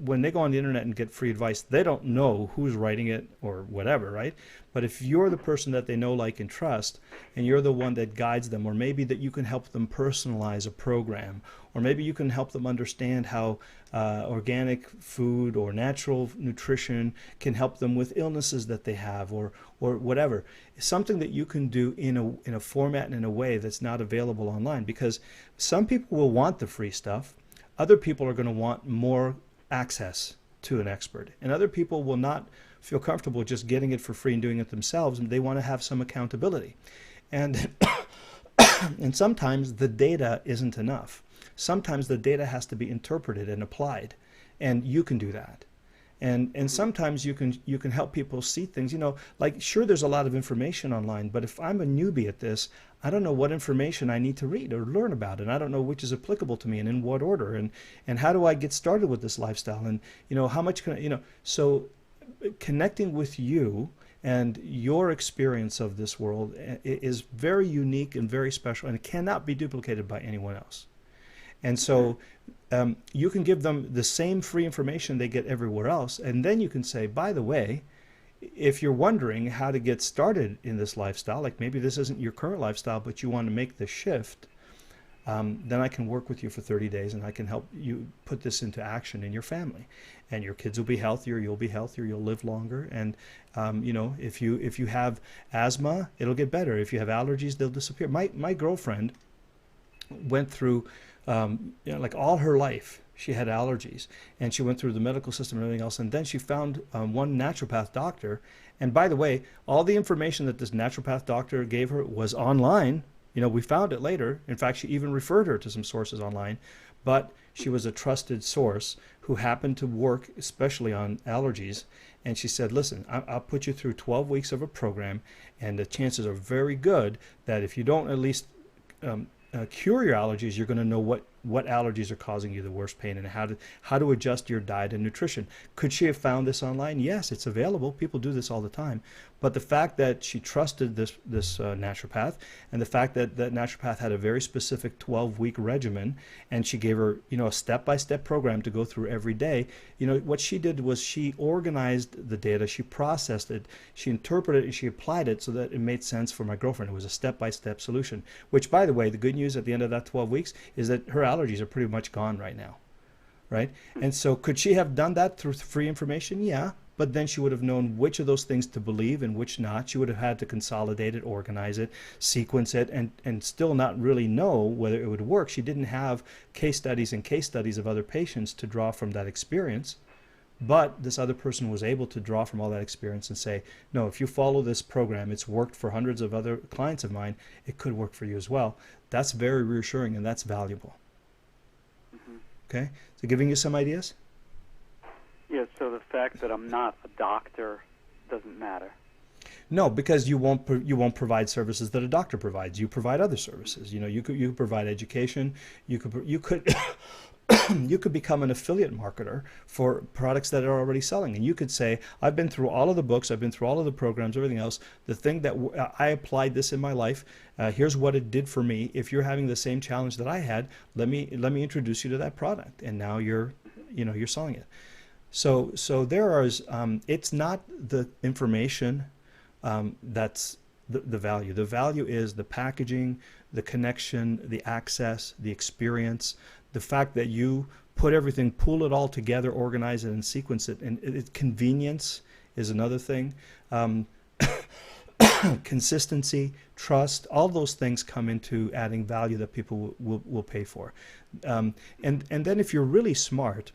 when they go on the internet and get free advice, they don't know who's writing it or whatever, right? But if you're the person that they know, like, and trust, and you're the one that guides them, or maybe that you can help them personalize a program, or maybe you can help them understand how organic food or natural nutrition can help them with illnesses that they have, or whatever. It's something that you can do in a format and in a way that's not available online, because some people will want the free stuff. Other people are going to want more access to an expert, and other people will not feel comfortable just getting it for free and doing it themselves, and they want to have some accountability. And and sometimes the data isn't enough. Sometimes the data has to be interpreted and applied, and you can do that. And sometimes you can help people see things, like, sure, there's a lot of information online, but if I'm a newbie at this, I don't know what information I need to read or learn about, and I don't know which is applicable to me and in what order, and how do I get started with this lifestyle, and how much can I, so connecting with you and your experience of this world is very unique and very special, and it cannot be duplicated by anyone else. And so you can give them the same free information they get everywhere else, and then you can say, by the way, if you're wondering how to get started in this lifestyle, like maybe this isn't your current lifestyle, but you want to make the shift, then I can work with you for 30 days and I can help you put this into action in your family. And your kids will be healthier, you'll be healthier, you'll live longer. And if you have asthma, it'll get better. If you have allergies, they'll disappear. My girlfriend went through like all her life she had allergies, and she went through the medical system and everything else, and then she found one naturopath doctor. And by the way, all the information that this naturopath doctor gave her was online. We found it later. In fact, she even referred her to some sources online, but she was a trusted source who happened to work especially on allergies. And she said, listen, I'll put you through 12 weeks of a program, and the chances are very good that if you don't at least cure your allergies, you're going to know what allergies are causing you the worst pain and how to adjust your diet and nutrition. Could she have found this online? Yes, it's available. People do this all the time. But the fact that she trusted this naturopath, and the fact that that naturopath had a very specific 12-week regimen, and she gave her a step-by-step program to go through every day, what she did was she organized the data, she processed it, she interpreted it, and she applied it so that it made sense for my girlfriend. It was a step-by-step solution, which, by the way, the good news at the end of that 12 weeks is that her allergies are pretty much gone right now, right? And so could she have done that through free information? Yeah, but then she would have known which of those things to believe and which not. She would have had to consolidate it, organize it, sequence it, and still not really know whether it would work. She didn't have case studies and case studies of other patients to draw from that experience. But this other person was able to draw from all that experience and say, no, if you follow this program, it's worked for hundreds of other clients of mine, it could work for you as well. That's very reassuring, and that's valuable. Okay, so giving you some ideas?
Yeah, so the fact that I'm not a doctor doesn't matter.
No, because you won't provide services that a doctor provides. You provide other services. You could provide education. You could you could become an affiliate marketer for products that are already selling, and you could say, I've been through all of the books, I've been through all of the programs, everything else. The thing that I applied this in my life. Here's what it did for me. If you're having the same challenge that I had, let me introduce you to that product, and now you're selling it. So there is. It's not the information that's the value. The value is the packaging, the connection, the access, the experience, the fact that you put everything, pull it all together, organize it, and sequence it. And convenience is another thing. consistency, trust, all those things come into adding value that people will pay for. And then if you're really smart,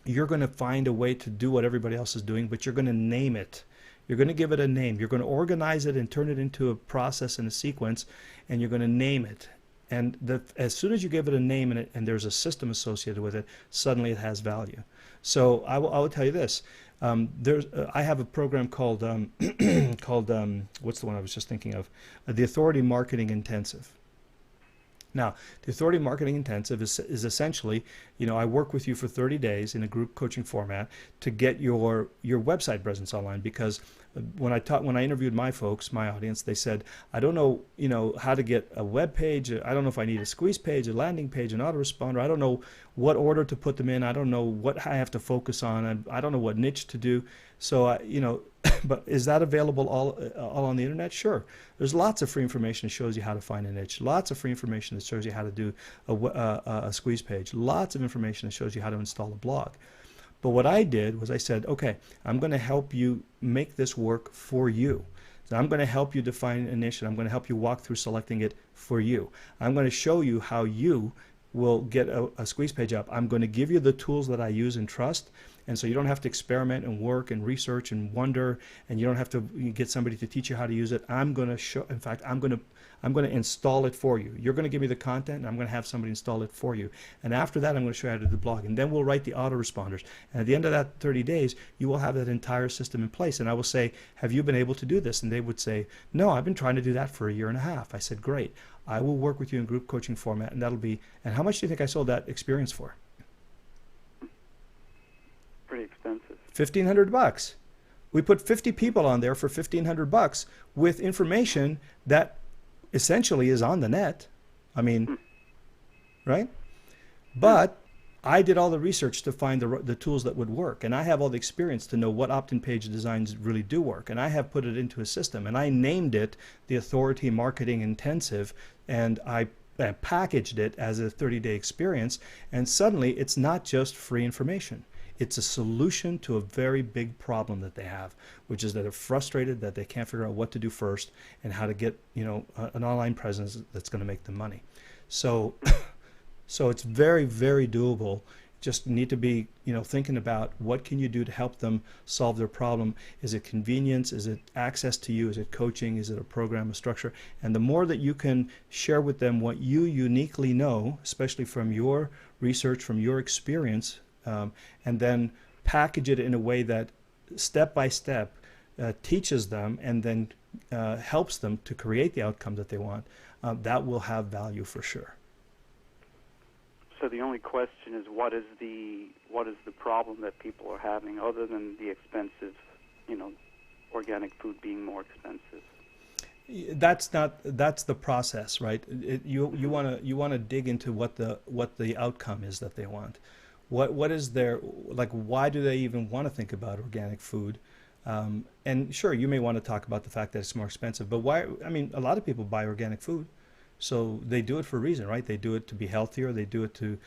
you're going to find a way to do what everybody else is doing, but you're going to name it. You're going to give it a name. You're going to organize it and turn it into a process and a sequence, and you're going to name it. And as soon as you give it a name and there's a system associated with it, suddenly it has value. So I will tell you this. I have a program called, what's the one I was just thinking of? The Authority Marketing Intensive. Now, the Authority Marketing Intensive is essentially, I work with you for 30 days in a group coaching format to get your website presence online, because when I interviewed my folks, my audience, they said, I don't know, how to get a web page. I don't know if I need a squeeze page, a landing page, an autoresponder. I don't know what order to put them in. I don't know what I have to focus on. I don't know what niche to do. So, but is that available all on the internet? Sure. There's lots of free information that shows you how to find a niche. Lots of free information that shows you how to do a squeeze page. Lots of information that shows you how to install a blog. But what I did was I said, okay, I'm going to help you make this work for you. So I'm going to help you define a niche, and I'm going to help you walk through selecting it for you. I'm going to show you how you will get a squeeze page up. I'm going to give you the tools that I use and trust, and so you don't have to experiment and work and research and wonder, and you don't have to get somebody to teach you how to use it. I'm going to show. In fact, I'm going to install it for you. You're going to give me the content, and I'm going to have somebody install it for you. And after that, I'm going to show you how to do the blog, and then we'll write the autoresponders. And at the end of that 30 days, you will have that entire system in place. And I will say, have you been able to do this? And they would say, no, I've been trying to do that for 1.5 years. I said, great. I will work with you in group coaching format, and that'll be. And how much do you think I sold that experience for?
Pretty expensive.
$1,500. We put 50 people on there for $1,500 with information that essentially is on the net. I mean, right? But I did all the research to find the tools that would work, and I have all the experience to know what opt-in page designs really do work, and I have put it into a system, and I named it the Authority Marketing Intensive, and I packaged it as a 30-day experience, and suddenly it's not just free information. It's a solution to a very big problem that they have, which is that they're frustrated that they can't figure out what to do first and how to get, an online presence that's going to make them money. So it's very, very doable. Just need to be, thinking about what can you do to help them solve their problem. Is it convenience? Is it access to you? Is it coaching? Is it a program, a structure? And the more that you can share with them what you uniquely know, especially from your research, from your experience, and then package it in a way that step by step teaches them and then helps them to create the outcome that they want, that will have value for sure.
So the only question is, what is the problem that people are having, other than the expensive, organic food being more expensive?
That's the process, right? You want to dig into what the outcome is that they want. What is their, why do they even want to think about organic food? And sure, you may want to talk about the fact that it's more expensive, but why? I mean, a lot of people buy organic food, so they do it for a reason, right? They do it to be healthier. They do it to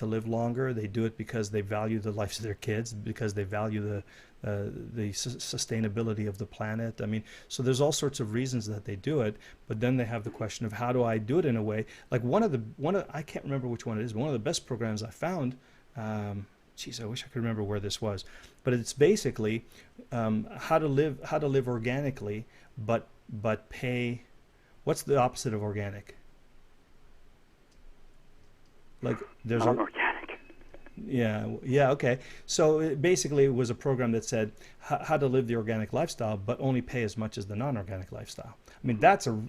live longer. They do it because they value the lives of their kids, because they value the sustainability of the planet. I mean, so there's all sorts of reasons that they do it, but then they have the question of, how do I do it in a way? Like one of I can't remember which one it is, but one of the best programs I found, I wish I could remember where this was, but it's basically how to live organically, but pay. What's the opposite of organic? Like there's
non-organic.
Yeah, okay. So it was a program that said how to live the organic lifestyle, but only pay as much as the non-organic lifestyle. I mean,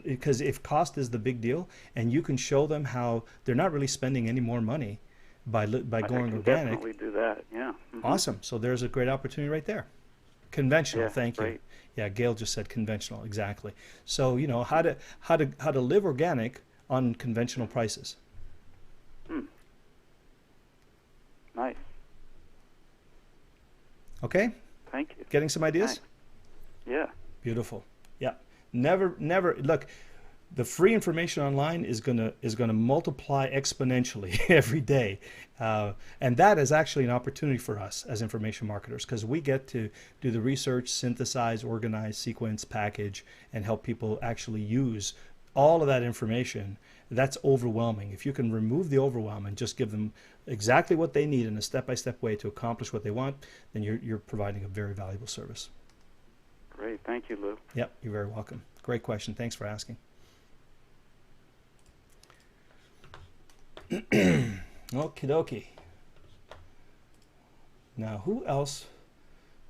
because if cost is the big deal, and you can show them how they're not really spending any more money by going organic.
Definitely do that. Yeah. Mm-hmm.
Awesome. So there's a great opportunity right there. Conventional.
Yeah,
thank you.
right.
Yeah, Gail just said conventional. Exactly. So how to live organic on conventional prices.
Nice.
Okay.
Thank you.
Getting some ideas?
Nice. Yeah.
Beautiful. Yeah. Never look. the free information online is gonna multiply exponentially every day, and that is actually an opportunity for us as information marketers, because we get to do the research, synthesize, organize, sequence, package, and help people actually use all of that information. That's overwhelming. If you can remove the overwhelm and just give them exactly what they need in a step-by-step way to accomplish what they want, then you're providing a very valuable service.
Great. Thank you, Lou.
Yep, you're very welcome. Great question. Thanks for asking. Okie dokie. Now, who else?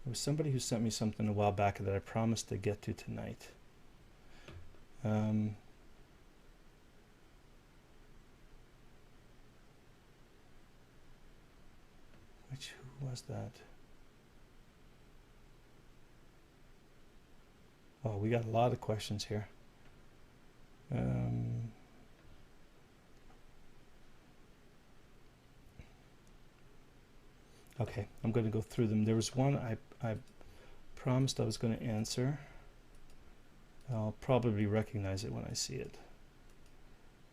There was somebody who sent me something a while back that I promised to get to tonight. Who was that? Oh, we got a lot of questions here. Okay, I'm going to go through them. There was one I promised I was going to answer. I'll probably recognize it when I see it.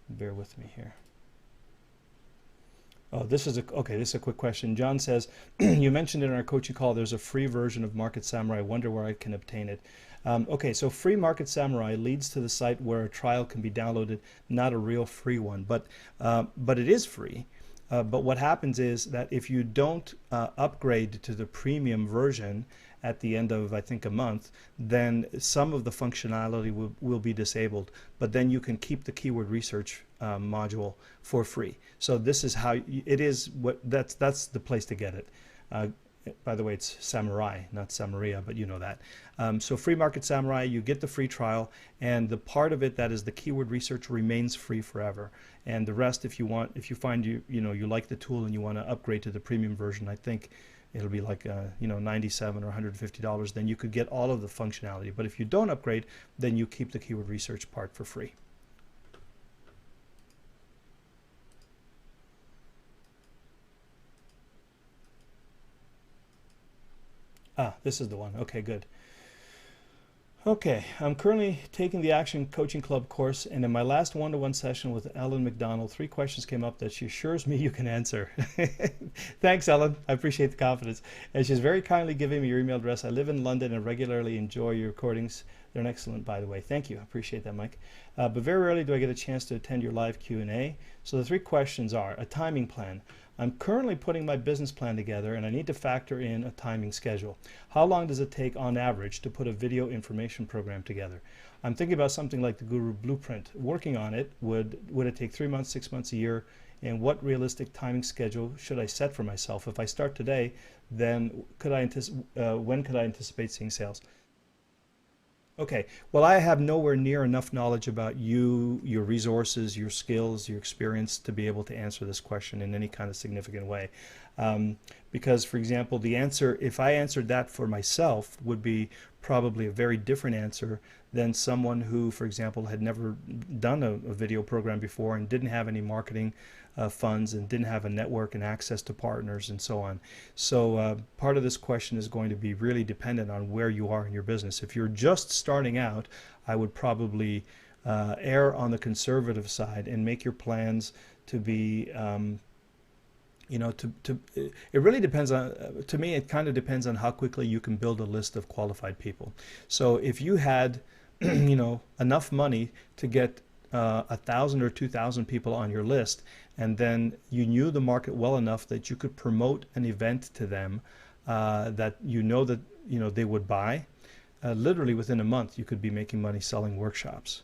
Bear with me here. Oh, this is a quick question. John says, you mentioned in our coaching call there's a free version of Market Samurai. I wonder where I can obtain it. Okay, so free Market Samurai leads to the site where a trial can be downloaded, not a real free one, but it is free. But what happens is that if you don't upgrade to the premium version at the end of, I think, a month, then some of the functionality will be disabled. But then you can keep the keyword research module for free. So this is how it is. That's the place to get it. By the way, it's Samurai, not Samaria, but you know that. So free Market Samurai, you get the free trial, and the part of it that is the keyword research remains free forever. And the rest, if you find you like the tool and you want to upgrade to the premium version, I think it'll be like $97 or $150. Then you could get all of the functionality. But if you don't upgrade, then you keep the keyword research part for free. This is the one. Okay, good. Okay, I'm currently taking the Action Coaching Club course, and in my last one-to-one session with Ellen McDonald, 3 questions came up that she assures me you can answer. Thanks, Ellen. I appreciate the confidence. And she's very kindly giving me your email address. I live in London and regularly enjoy your recordings. They're excellent, by the way. Thank you. I appreciate that, Mike. But very rarely do I get a chance to attend your live Q&A. So the 3 questions are: a timing plan. I'm currently putting my business plan together and I need to factor in a timing schedule. How long does it take on average to put a video information program together? I'm thinking about something like the Guru Blueprint. Working on it, would it take 3 months, 6 months, a year? And what realistic timing schedule should I set for myself? If I start today, then when could I anticipate seeing sales? Okay, well, I have nowhere near enough knowledge about you, your resources, your skills, your experience to be able to answer this question in any kind of significant way. Because, for example, the answer, if I answered that for myself, would be probably a very different answer than someone who, for example, had never done a video program before and didn't have any marketing funds and didn't have a network and access to partners and so on. So part of this question is going to be really dependent on where you are in your business. If you're just starting out, I would probably err on the conservative side and make your plans to be it really depends on, to me, it kind of depends on how quickly you can build a list of qualified people. So if you had, enough money to get 1,000 or 2,000 people on your list, and then you knew the market well enough that you could promote an event to them that they would buy, literally within a month you could be making money selling workshops.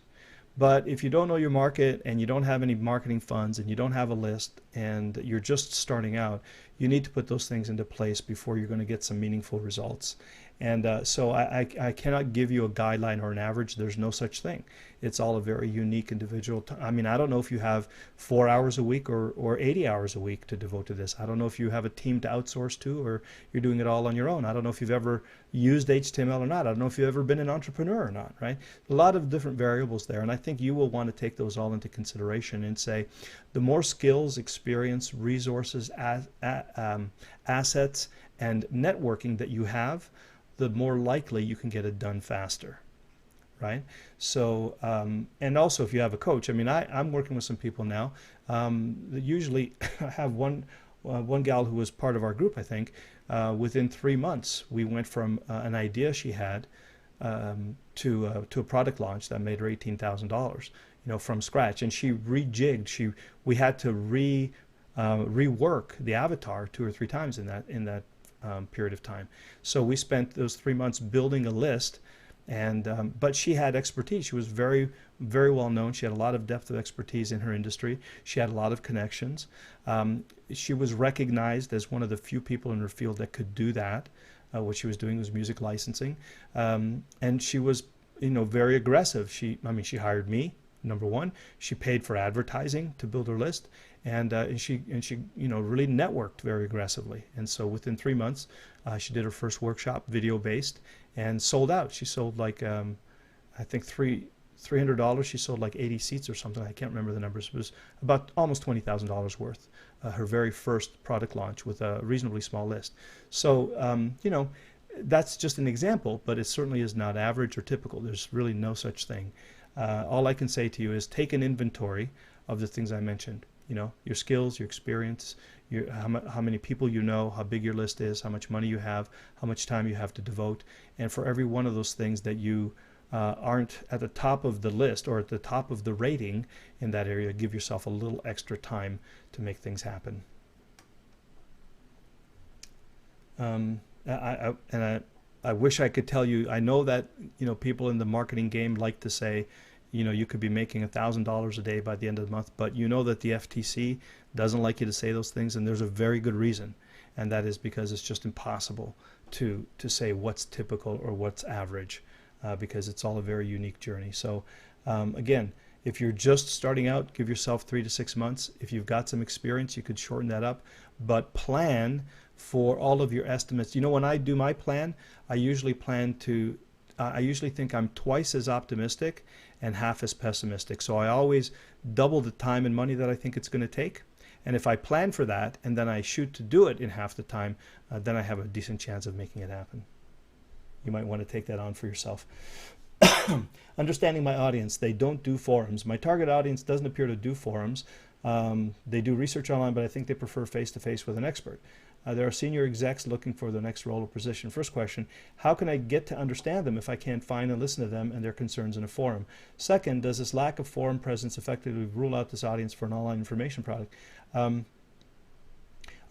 But if you don't know your market and you don't have any marketing funds and you don't have a list and you're just starting out, you need to put those things into place before you're going to get some meaningful results. And so I cannot give you a guideline or an average. There's no such thing. It's all a very unique individual. I mean, I don't know if you have 4 hours a week or 80 hours a week to devote to this. I don't know if you have a team to outsource to or you're doing it all on your own. I don't know if you've ever used HTML or not. I don't know if you've ever been an entrepreneur or not, right? A lot of different variables there. And I think you will want to take those all into consideration and say, the more skills, experience, resources, assets, and networking that you have, the more likely you can get it done faster, right? So, and also if you have a coach, I mean, I'm working with some people now. Usually I have one gal who was part of our group, I think. Within 3 months, we went from an idea she had to a product launch that made her $18,000, from scratch. And she rejigged. We had to rework the avatar 2 or 3 times in that period of time. So we spent those 3 months building a list. And but she had expertise. She was very, very well known. She had a lot of depth of expertise in her industry. She had a lot of connections. She was recognized as one of the few people in her field that could do that. What she was doing was music licensing, and she was, very aggressive. She hired me, number one. She paid for advertising to build her list, and she really networked very aggressively. And so within 3 months, she did her first workshop, video based, and sold out. She sold like I think $300. She sold like 80 seats or something. I can't remember the numbers. It was about almost $20,000 worth. Her very first product launch with a reasonably small list. So that's just an example, but it certainly is not average or typical. There's really no such thing. All I can say to you is take an inventory of the things I mentioned. Your skills, your experience, how many people you know, how big your list is, how much money you have, how much time you have to devote. And for every one of those things that you aren't at the top of the list or at the top of the rating in that area, give yourself a little extra time to make things happen. I wish I could tell you. I know that people in the marketing game like to say, you could be making $1,000 a day by the end of the month, but you know that the FTC doesn't like you to say those things, and there's a very good reason, and that is because it's just impossible to say what's typical or what's average, because it's all a very unique journey. So again, if you're just starting out, give yourself 3 to 6 months. If you've got some experience, you could shorten that up, but plan for all of your estimates. When I do my plan, I usually think I'm twice as optimistic and half as pessimistic. So I always double the time and money that I think it's going to take. And if I plan for that and then I shoot to do it in half the time, then I have a decent chance of making it happen. You might want to take that on for yourself. Understanding my audience, they don't do forums. My target audience doesn't appear to do forums. They do research online, but I think they prefer face-to-face with an expert. There are senior execs looking for their next role or position. First question, how can I get to understand them if I can't find and listen to them and their concerns in a forum? Second, does this lack of forum presence effectively rule out this audience for an online information product?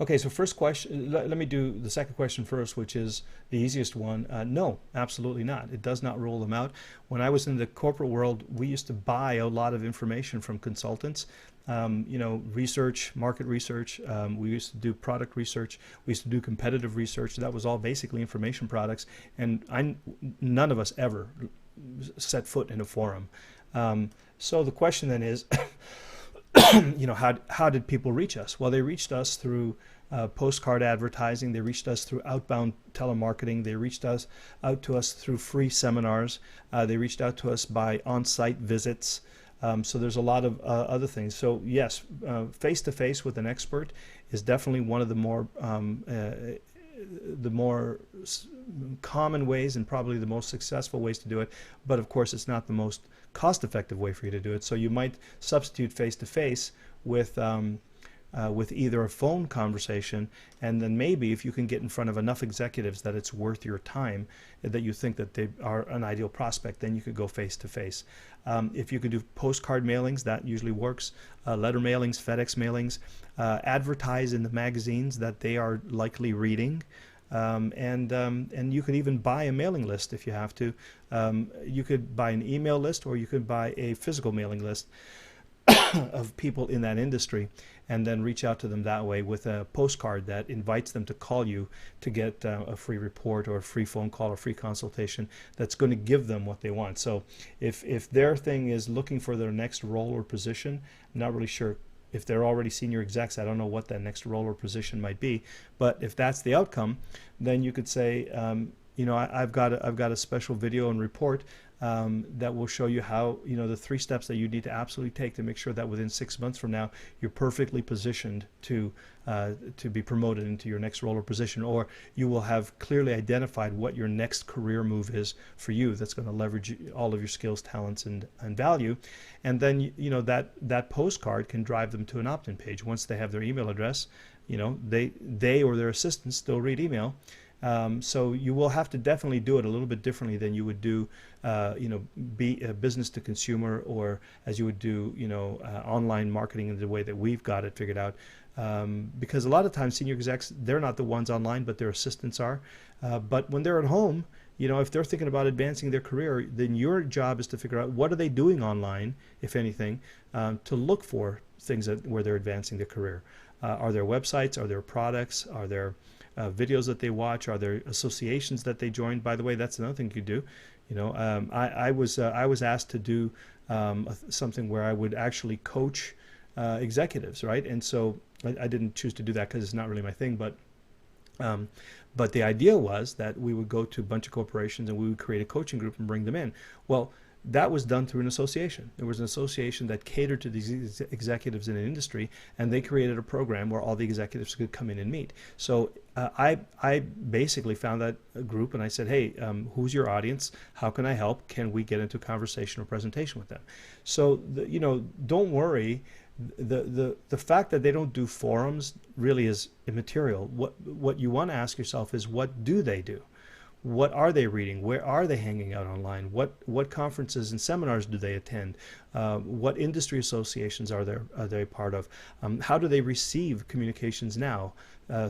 Okay, so first question, let me do the second question first, which is the easiest one. No, absolutely not. It does not rule them out. When I was in the corporate world, we used to buy a lot of information from consultants. Research, market research. We used to do product research. We used to do competitive research. That was all basically information products. And none of us ever set foot in a forum. So the question then is, how did people reach us? Well, they reached us through postcard advertising. They reached us through outbound telemarketing. They reached out to us through free seminars. They reached out to us by on-site visits. So there's a lot of other things. So yes, face-to-face with an expert is definitely one of the more common ways and probably the most successful ways to do it. But of course, it's not the most cost-effective way for you to do it. So you might substitute face-to-face with either a phone conversation, and then maybe if you can get in front of enough executives that it's worth your time, that you think that they are an ideal prospect, then you could go face-to-face. If you could do postcard mailings, that usually works. Letter mailings, FedEx mailings, advertise in the magazines that they are likely reading. And you could even buy a mailing list if you have to. You could buy an email list, or you could buy a physical mailing list of people in that industry, and then reach out to them that way with a postcard that invites them to call you to get a free report or a free phone call or free consultation that's going to give them what they want. So if their thing is looking for their next role or position, I'm not really sure. If they're already senior execs, I don't know what that next role or position might be. But if that's the outcome, then you could say, I've got a special video and report that will show you how, the 3 steps that you need to absolutely take to make sure that within 6 months from now you're perfectly positioned to be promoted into your next role or position, or you will have clearly identified what your next career move is for you that's going to leverage all of your skills, talents, and value. And then that postcard can drive them to an opt-in page. Once they have their email address, they or their assistants still read email. So you will have to definitely do it a little bit differently than you would do, be business to consumer, or as you would do, online marketing in the way that we've got it figured out. Because a lot of times senior execs, they're not the ones online, but their assistants are. But when they're at home, if they're thinking about advancing their career, then your job is to figure out what are they doing online, if anything, to look for things where they're advancing their career. Are there websites? Are there products? Are there videos that they watch? Are there associations that they join? By the way, that's another thing you do. I was asked to do something where I would actually coach executives, right? And so I didn't choose to do that because it's not really my thing, but the idea was that we would go to a bunch of corporations and we would create a coaching group and bring them in. Well, that was done through an association. There was an association that catered to these executives in an industry, and they created a program where all the executives could come in and meet. So I basically found that group and I said, hey, who's your audience? How can I help? Can we get into a conversation or presentation with them? So, don't worry. The fact that they don't do forums really is immaterial. What you want to ask yourself is, what do they do? What are they reading? Where are they hanging out online? What conferences and seminars do they attend? What industry associations are they part of? How do they receive communications now?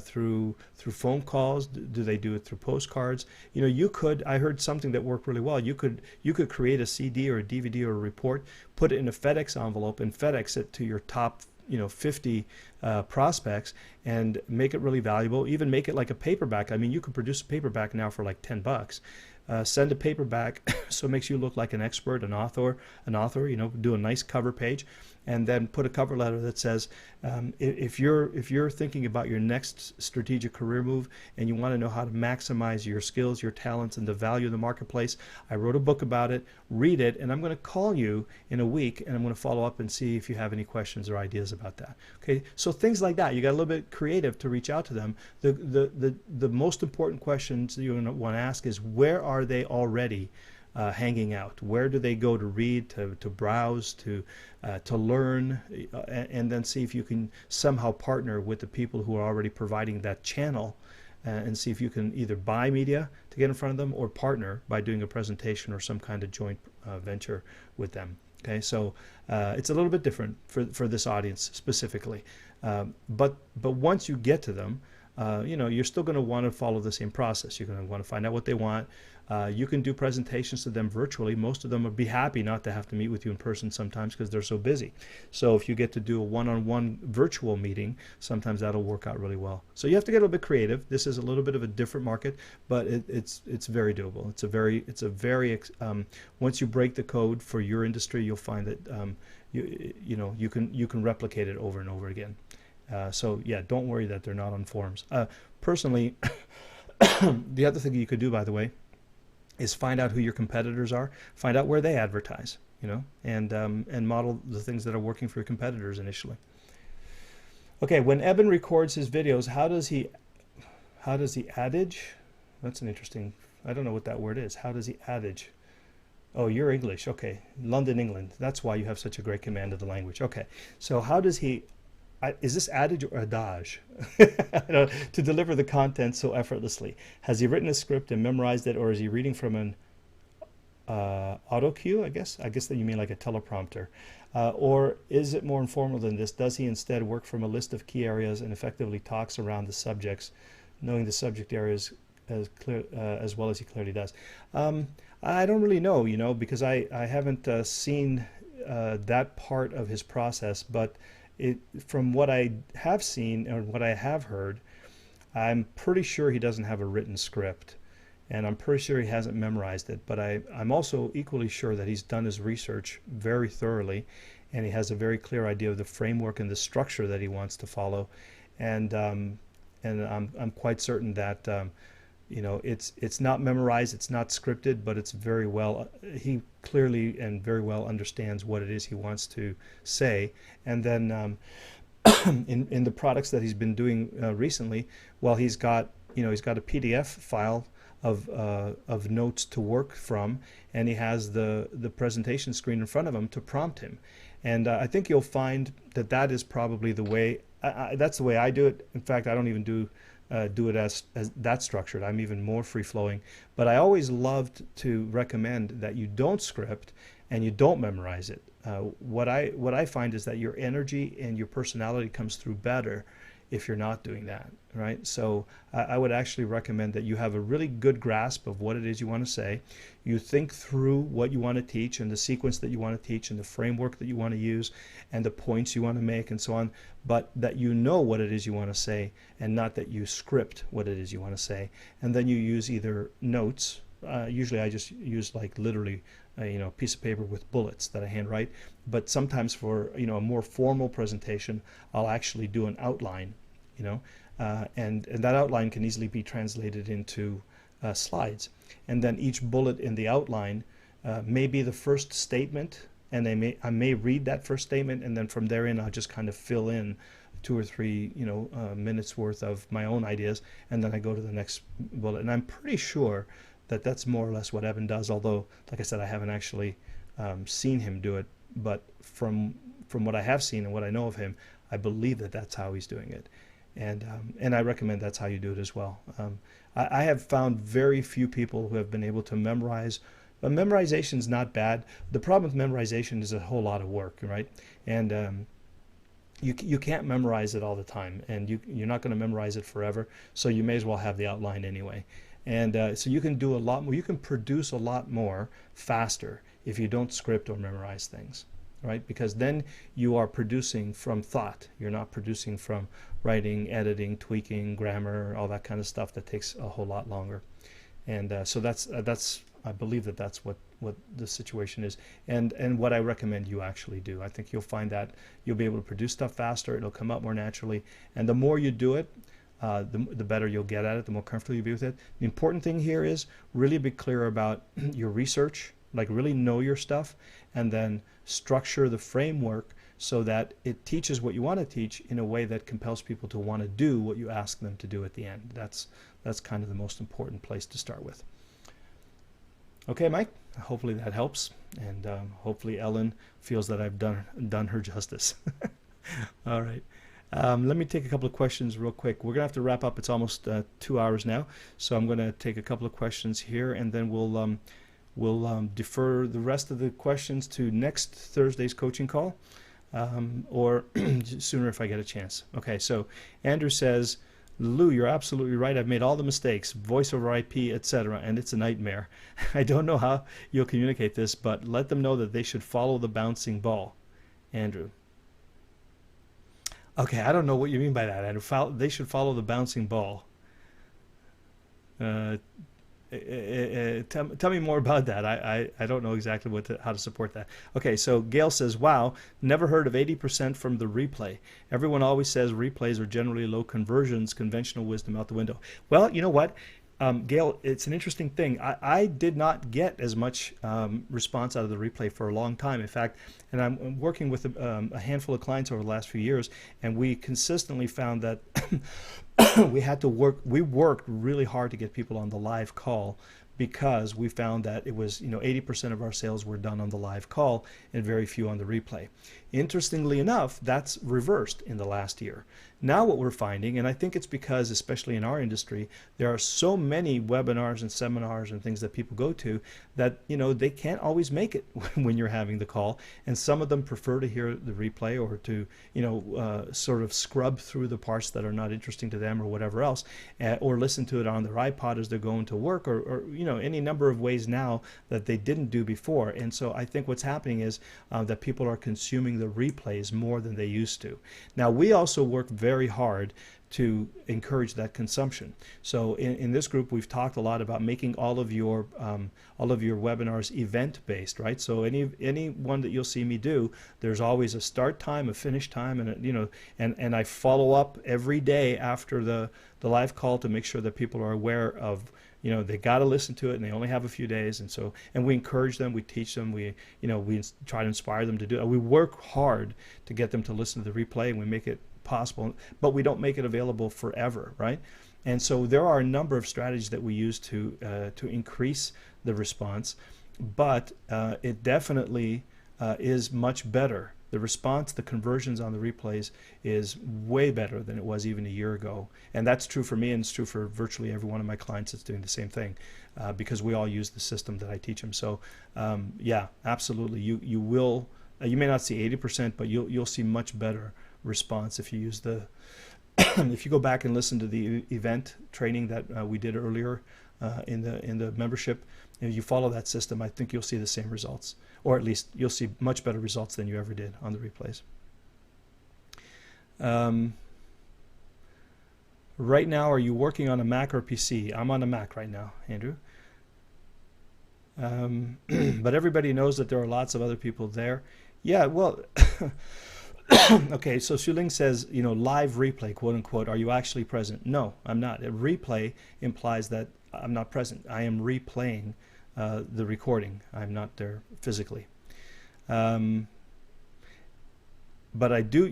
Through phone calls? Do they do it through postcards? I heard something that worked really well. You could create a CD or a DVD or a report, put it in a FedEx envelope, and FedEx it to your top 50 prospects, and make it really valuable. Even make it like a paperback. I mean, you can produce a paperback now for like $10. Send a paperback so it makes you look like an expert, an author, do a nice cover page, and then put a cover letter that says, if you're thinking about your next strategic career move and you want to know how to maximize your skills, your talents, and the value of the marketplace, I wrote a book about it. Read it, and I'm going to call you in a week, and I'm going to follow up and see if you have any questions or ideas about that. Okay, so things like that. You got a little bit creative to reach out to them. The most important questions that you're going to want to ask is, where are they already hanging out? Where do they go to read, to browse, to learn, and then see if you can somehow partner with the people who are already providing that channel, and see if you can either buy media to get in front of them or partner by doing a presentation or some kind of joint venture with them. Okay, so it's a little bit different for this audience specifically, but once you get to them, you're still going to want to follow the same process. You're going to want to find out what they want. You can do presentations to them virtually. Most of them would be happy not to have to meet with you in person sometimes because they're so busy. So if you get to do a one-on-one virtual meeting, sometimes that'll work out really well. So you have to get a little bit creative. This is a little bit of a different market, but it's very doable. It's a very once you break the code for your industry, you'll find that you can replicate it over and over again. So yeah, don't worry that they're not on forums. Personally, the other thing you could do, by the way, is find out who your competitors are, find out where they advertise, and model the things that are working for your competitors initially. Okay, when Eben records his videos, how does he adage? That's an interesting, I don't know what that word is. How does he adage? Oh, you're English. Okay, London, England. That's why you have such a great command of the language. Okay, so how does he, is this adage or adage? To deliver the content so effortlessly? Has he written a script and memorized it, or is he reading from an auto cue, I guess that you mean like a teleprompter? Or is it more informal than this? Does he instead work from a list of key areas and effectively talks around the subjects, knowing the subject areas as well as he clearly does? I don't really know, because I haven't seen that part of his process, but from what I have seen and what I have heard, I'm pretty sure he doesn't have a written script, and I'm pretty sure he hasn't memorized it, but I'm also equally sure that he's done his research very thoroughly, and he has a very clear idea of the framework and the structure that he wants to follow, and I'm quite certain that it's not memorized, it's not scripted, but it's very well. He clearly and very well understands what it is he wants to say, and then in the products that he's been doing recently, well, he's got a PDF file of notes to work from, and he has the presentation screen in front of him to prompt him, and I think you'll find that is probably the way. That's the way I do it. In fact, I don't even do it as that structured. I'm even more free flowing. But I always loved to recommend that you don't script and you don't memorize it. What I find is that your energy and your personality comes through better if you're not doing that, right? So I would actually recommend that you have a really good grasp of what it is you want to say. You think through what you want to teach and the sequence that you want to teach and the framework that you want to use and the points you want to make and so on, but that you know what it is you want to say and not that you script what it is you want to say. And then you use either notes. Usually I just use like literally a piece of paper with bullets that I handwrite, but sometimes for a more formal presentation I'll actually do an outline, and that outline can easily be translated into slides, and then each bullet in the outline may be the first statement, and I may read that first statement, and then from therein I'll just kind of fill in 2 or 3 minutes worth of my own ideas, and then I go to the next bullet. And I'm pretty sure that that's more or less what Evan does, although like I said, I haven't actually seen him do it, but from what I have seen and what I know of him, I believe that that's how he's doing it, and I recommend that's how you do it as well. I have found very few people who have been able to memorize. Memorization is not bad. The problem with memorization is a whole lot of work, right? And you can't memorize it all the time, and you're not going to memorize it forever, so you may as well have the outline anyway. And so you can do a lot more. You can produce a lot more faster if you don't script or memorize things, right? Because then you are producing from thought. You're not producing from writing, editing, tweaking, grammar, all that kind of stuff that takes a whole lot longer. And so that's I believe that's what the situation is, and what I recommend you actually do. I think you'll find that you'll be able to produce stuff faster. It'll come out more naturally, and the more you do it, the better you'll get at it, the more comfortable you'll be with it. The important thing here is really be clear about your research, like really know your stuff, and then structure the framework so that it teaches what you want to teach in a way that compels people to want to do what you ask them to do at the end. That's kind of the most important place to start with. Okay, Mike, hopefully that helps, and hopefully Ellen feels that I've done her justice. All right. Let me take a couple of questions real quick. We're going to have to wrap up. It's almost 2 hours now, so I'm going to take a couple of questions here, and then we'll defer the rest of the questions to next Thursday's coaching call, or sooner if I get a chance. Okay, so Andrew says, Lou, you're absolutely right. I've made all the mistakes, voice over IP, etc., and it's a nightmare. I don't know how you'll communicate this, but let them know that they should follow the bouncing ball. Andrew. Okay, I don't know what you mean by that, Andrew. They should follow the bouncing ball. Tell me more about that. I don't know exactly how to support that. Okay, so Gail says, wow, never heard of 80% from the replay. Everyone always says replays are generally low conversions, conventional wisdom out the window. Well, you know what? Gail, it's an interesting thing. I did not get as much response out of the replay for a long time. In fact, and I'm working with a handful of clients over the last few years, and we consistently found that we worked really hard to get people on the live call, because we found that it was 80% of our sales were done on the live call and very few on the replay. Interestingly enough, that's reversed in the last year. Now what we're finding, and I think it's because, especially in our industry, there are so many webinars and seminars and things that people go to that they can't always make it when you're having the call, and some of them prefer to hear the replay or to sort of scrub through the parts that are not interesting to them or whatever else, or listen to it on their iPod as they're going to work, or any number of ways now that they didn't do before. And so I think what's happening is that people are consuming the replays more than they used to. Now, we also work very hard to encourage that consumption. So in this group, we've talked a lot about making all of your webinars event-based, right? So any one that you'll see me do, there's always a start time, a finish time, and I follow up every day after the live call to make sure that people are aware of, they got to listen to it, and they only have a few days, and we encourage them, we teach them, we try to inspire them to do it. We work hard to get them to listen to the replay, and we make it possible, but we don't make it available forever, right? And so there are a number of strategies that we use to increase the response, but it definitely is much better. The response, the conversions on the replays is way better than it was even a year ago. And that's true for me, and it's true for virtually every one of my clients that's doing the same thing, because we all use the system that I teach them. So yeah, absolutely. You will, you may not see 80%, but you'll see much better response if you use the if you go back and listen to the event training that we did earlier in the membership, and you follow that system, I think you'll see the same results, or at least you'll see much better results than you ever did on the replays. Right now, are you working on a Mac or PC? I'm on a Mac right now, Andrew. But everybody knows that there are lots of other people there. Yeah, well, okay, so Shuling says, live replay, quote unquote, are you actually present? No, I'm not. A replay implies that I'm not present. I am replaying the recording. I'm not there physically. But I do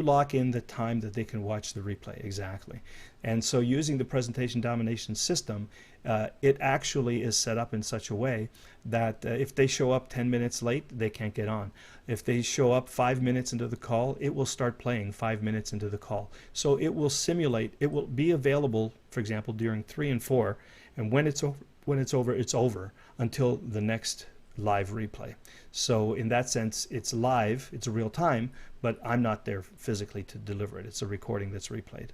lock in the time that they can watch the replay, exactly. And so using the presentation domination system, it actually is set up in such a way that if they show up 10 minutes late, they can't get on. If they show up 5 minutes into the call, it will start playing 5 minutes into the call. So it will simulate, it will be available, for example, during 3 and 4, and when it's over, it's over until the next live replay. So in that sense, it's live, it's real time, but I'm not there physically to deliver it. It's a recording that's replayed.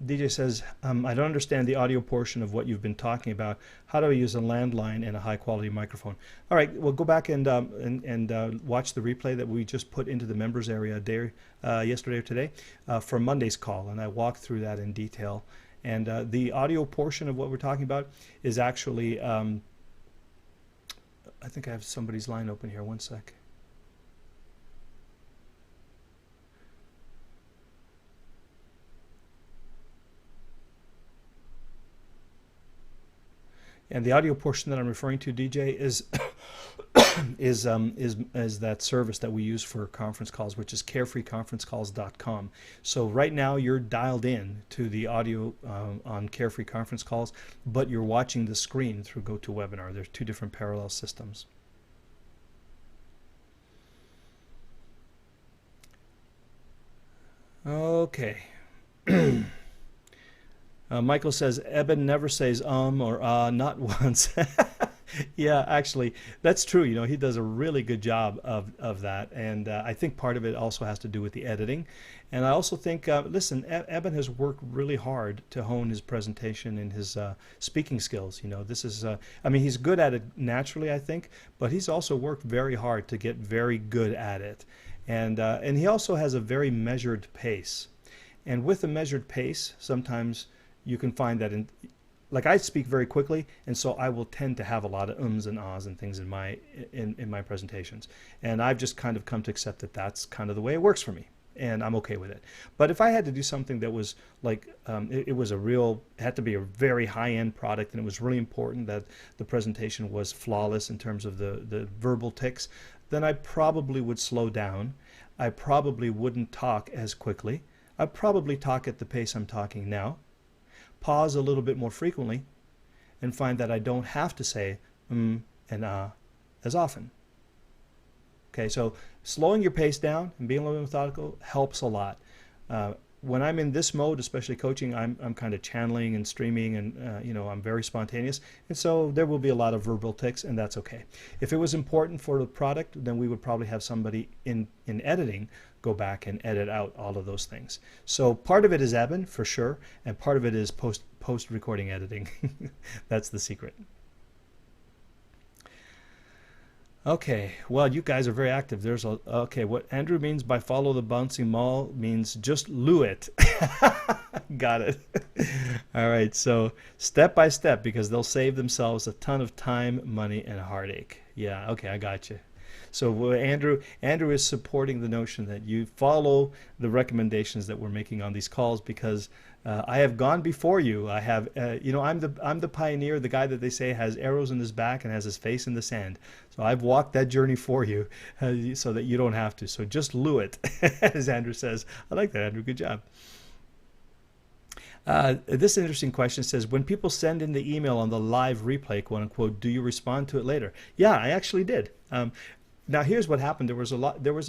DJ says, I don't understand the audio portion of what you've been talking about. How do I use a landline and a high quality microphone? All right, well, go back and watch the replay that we just put into the members area yesterday or today for Monday's call, and I walked through that in detail. And the audio portion of what we're talking about is actually, I think I have somebody's line open here, one sec. And the audio portion that I'm referring to, DJ, is is that service that we use for conference calls, which is carefreeconferencecalls.com. So right now you're dialed in to the audio on Carefree Conference Calls, but you're watching the screen through GoToWebinar. There's two different parallel systems. Okay. Michael says, Eben never says or not once. Yeah, actually, that's true. He does a really good job of that. And I think part of it also has to do with the editing. And I also think, listen, Eben has worked really hard to hone his presentation and his speaking skills. This is, I mean, he's good at it naturally, I think, but he's also worked very hard to get very good at it. And he also has a very measured pace. And with a measured pace, sometimes you can find that like I speak very quickly, and so I will tend to have a lot of ums and ahs and things in my presentations. And I've just kind of come to accept that that's kind of the way it works for me, and I'm okay with it. But if I had to do something that was like, it had to be a very high-end product, and it was really important that the presentation was flawless in terms of the verbal tics, then I probably would slow down. I probably wouldn't talk as quickly. I'd probably talk at the pace I'm talking now. Pause a little bit more frequently, and find that I don't have to say and as often. Okay, so slowing your pace down and being a little methodical helps a lot. When I'm in this mode, especially coaching, I'm kind of channeling and streaming, and I'm very spontaneous, and so there will be a lot of verbal tics, and that's okay. If it was important for the product, then we would probably have somebody in editing go back and edit out all of those things. So part of it is Eben, for sure, and part of it is post-recording editing. That's the secret. Okay, well, you guys are very active. There's a okay. What Andrew means by follow the bouncing ball means just loo it. Got it. All right, so step by step because they'll save themselves a ton of time, money, and heartache. Yeah, okay, I got you. So Andrew is supporting the notion that you follow the recommendations that we're making on these calls because I have gone before you. I have, I'm the pioneer, the guy that they say has arrows in his back and has his face in the sand. So I've walked that journey for you, so that you don't have to. So just loo it, as Andrew says. I like that, Andrew. Good job. This interesting question says, when people send in the email on the live replay, quote unquote, do you respond to it later? Yeah, I actually did. Now here's what happened. There was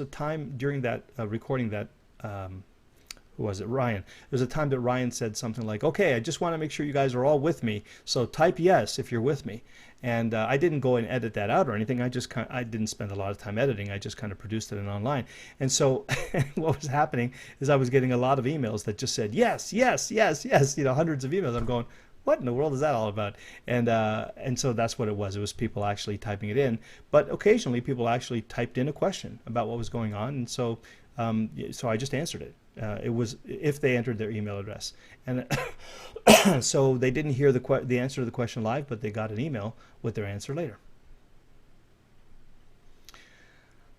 a time during that recording that who was it? Ryan. There was a time that Ryan said something like, "Okay, I just want to make sure you guys are all with me. So type yes if you're with me." And I didn't go and edit that out or anything. I didn't spend a lot of time editing. I just kind of produced it in online. And so what was happening is I was getting a lot of emails that just said yes, yes, yes, yes. Hundreds of emails. I'm going, what in the world is that all about? And so that's what it was. It was people actually typing it in. But occasionally people actually typed in a question about what was going on. And so I just answered it. It was if they entered their email address. And so they didn't hear the answer to the question live, but they got an email with their answer later.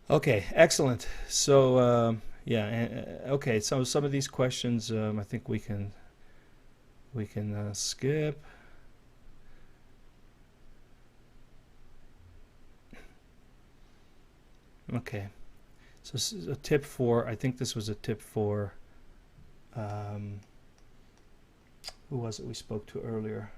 Okay, excellent. So okay. So some of these questions I think we can skip. Okay, so this is a tip for, I think this was a tip for, who was it we spoke to earlier?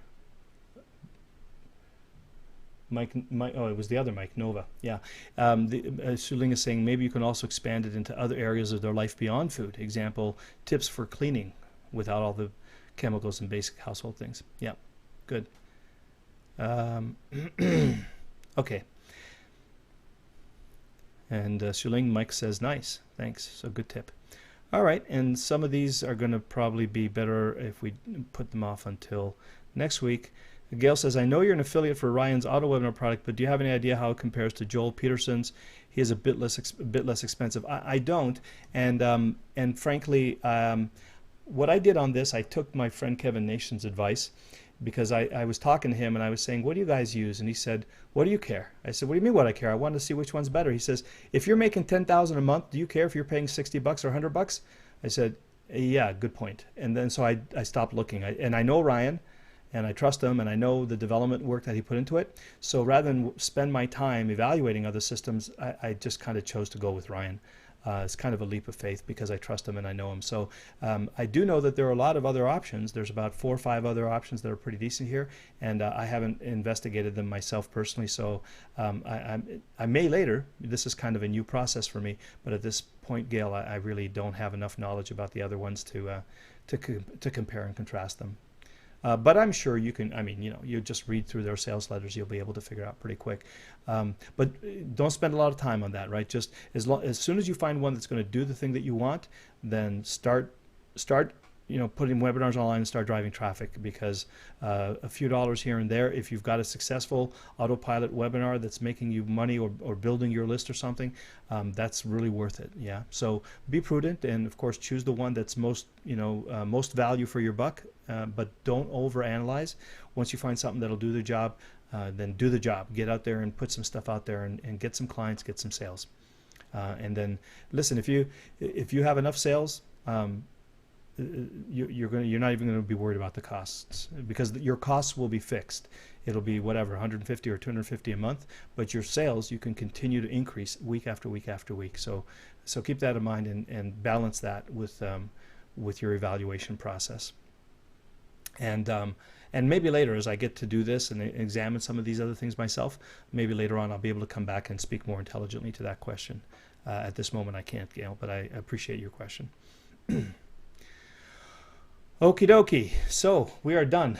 Mike, oh, it was the other Mike, Nova. Yeah. Suling is saying maybe you can also expand it into other areas of their life beyond food. Example, tips for cleaning without all the chemicals and basic household things. Yeah, good. Okay. And Suling, Mike says nice, thanks. So good tip. All right, and some of these are going to probably be better if we put them off until next week. Gail says, I know you're an affiliate for Ryan's auto webinar product, but do you have any idea how it compares to Joel Peterson's? He is a bit less expensive. I don't, and frankly, what I did on this, I took my friend Kevin Nation's advice, because I was talking to him and I was saying, what do you guys use? And he said, what do you care? I said, what do you mean what I care? I wanted to see which one's better. He says, if you're making $10,000 a month, do you care if you're paying $60 or $100? I said, yeah, good point. And then so I stopped looking. And I know Ryan, and I trust him, and I know the development work that he put into it. So rather than spend my time evaluating other systems, I just kind of chose to go with Ryan. It's kind of a leap of faith because I trust him and I know him. So I do know that there are a lot of other options. There's about 4 or 5 other options that are pretty decent here, and I haven't investigated them myself personally. So I may later. This is kind of a new process for me, but at this point, Gail, I really don't have enough knowledge about the other ones to compare and contrast them. But I'm sure you can, you just read through their sales letters, you'll be able to figure out pretty quick. But don't spend a lot of time on that, right? Just as soon as you find one that's going to do the thing that you want, then start putting webinars online and start driving traffic, because a few dollars here and there, if you've got a successful autopilot webinar that's making you money or building your list or something, that's really worth it. Yeah. So be prudent, and of course choose the one that's most value for your buck, but don't overanalyze. Once you find something that'll do the job, then do the job. Get out there and put some stuff out there and get some clients, get some sales. And then listen, if you have enough sales, you're not even going to be worried about the costs, because your costs will be fixed. It'll be whatever, 150 or 250 a month, but your sales, you can continue to increase week after week after week. So keep that in mind and balance that with your evaluation process. And maybe later, as I get to do this and examine some of these other things myself, maybe later on I'll be able to come back and speak more intelligently to that question. At this moment I can't, Gail, but I appreciate your question. Okie dokie, so we are done.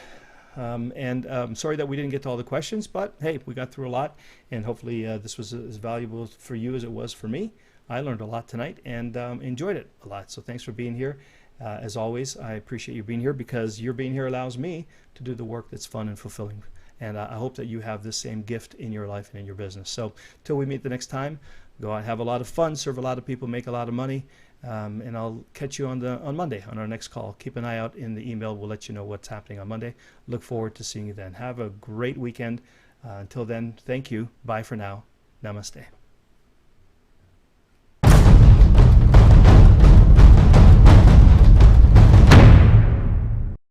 I'm sorry that we didn't get to all the questions, but hey, we got through a lot, and hopefully this was as valuable for you as it was for me. I learned a lot tonight and enjoyed it a lot, so thanks for being here. As always, I appreciate you being here, because your being here allows me to do the work that's fun and fulfilling And I hope that you have this same gift in your life and in your business. So till we meet the next time, go out and have a lot of fun, serve a lot of people, make a lot of money. And I'll catch you on Monday on our next call. Keep an eye out in the email. We'll let you know what's happening on Monday. Look forward to seeing you then. Have a great weekend. Until then, thank you. Bye for now. Namaste.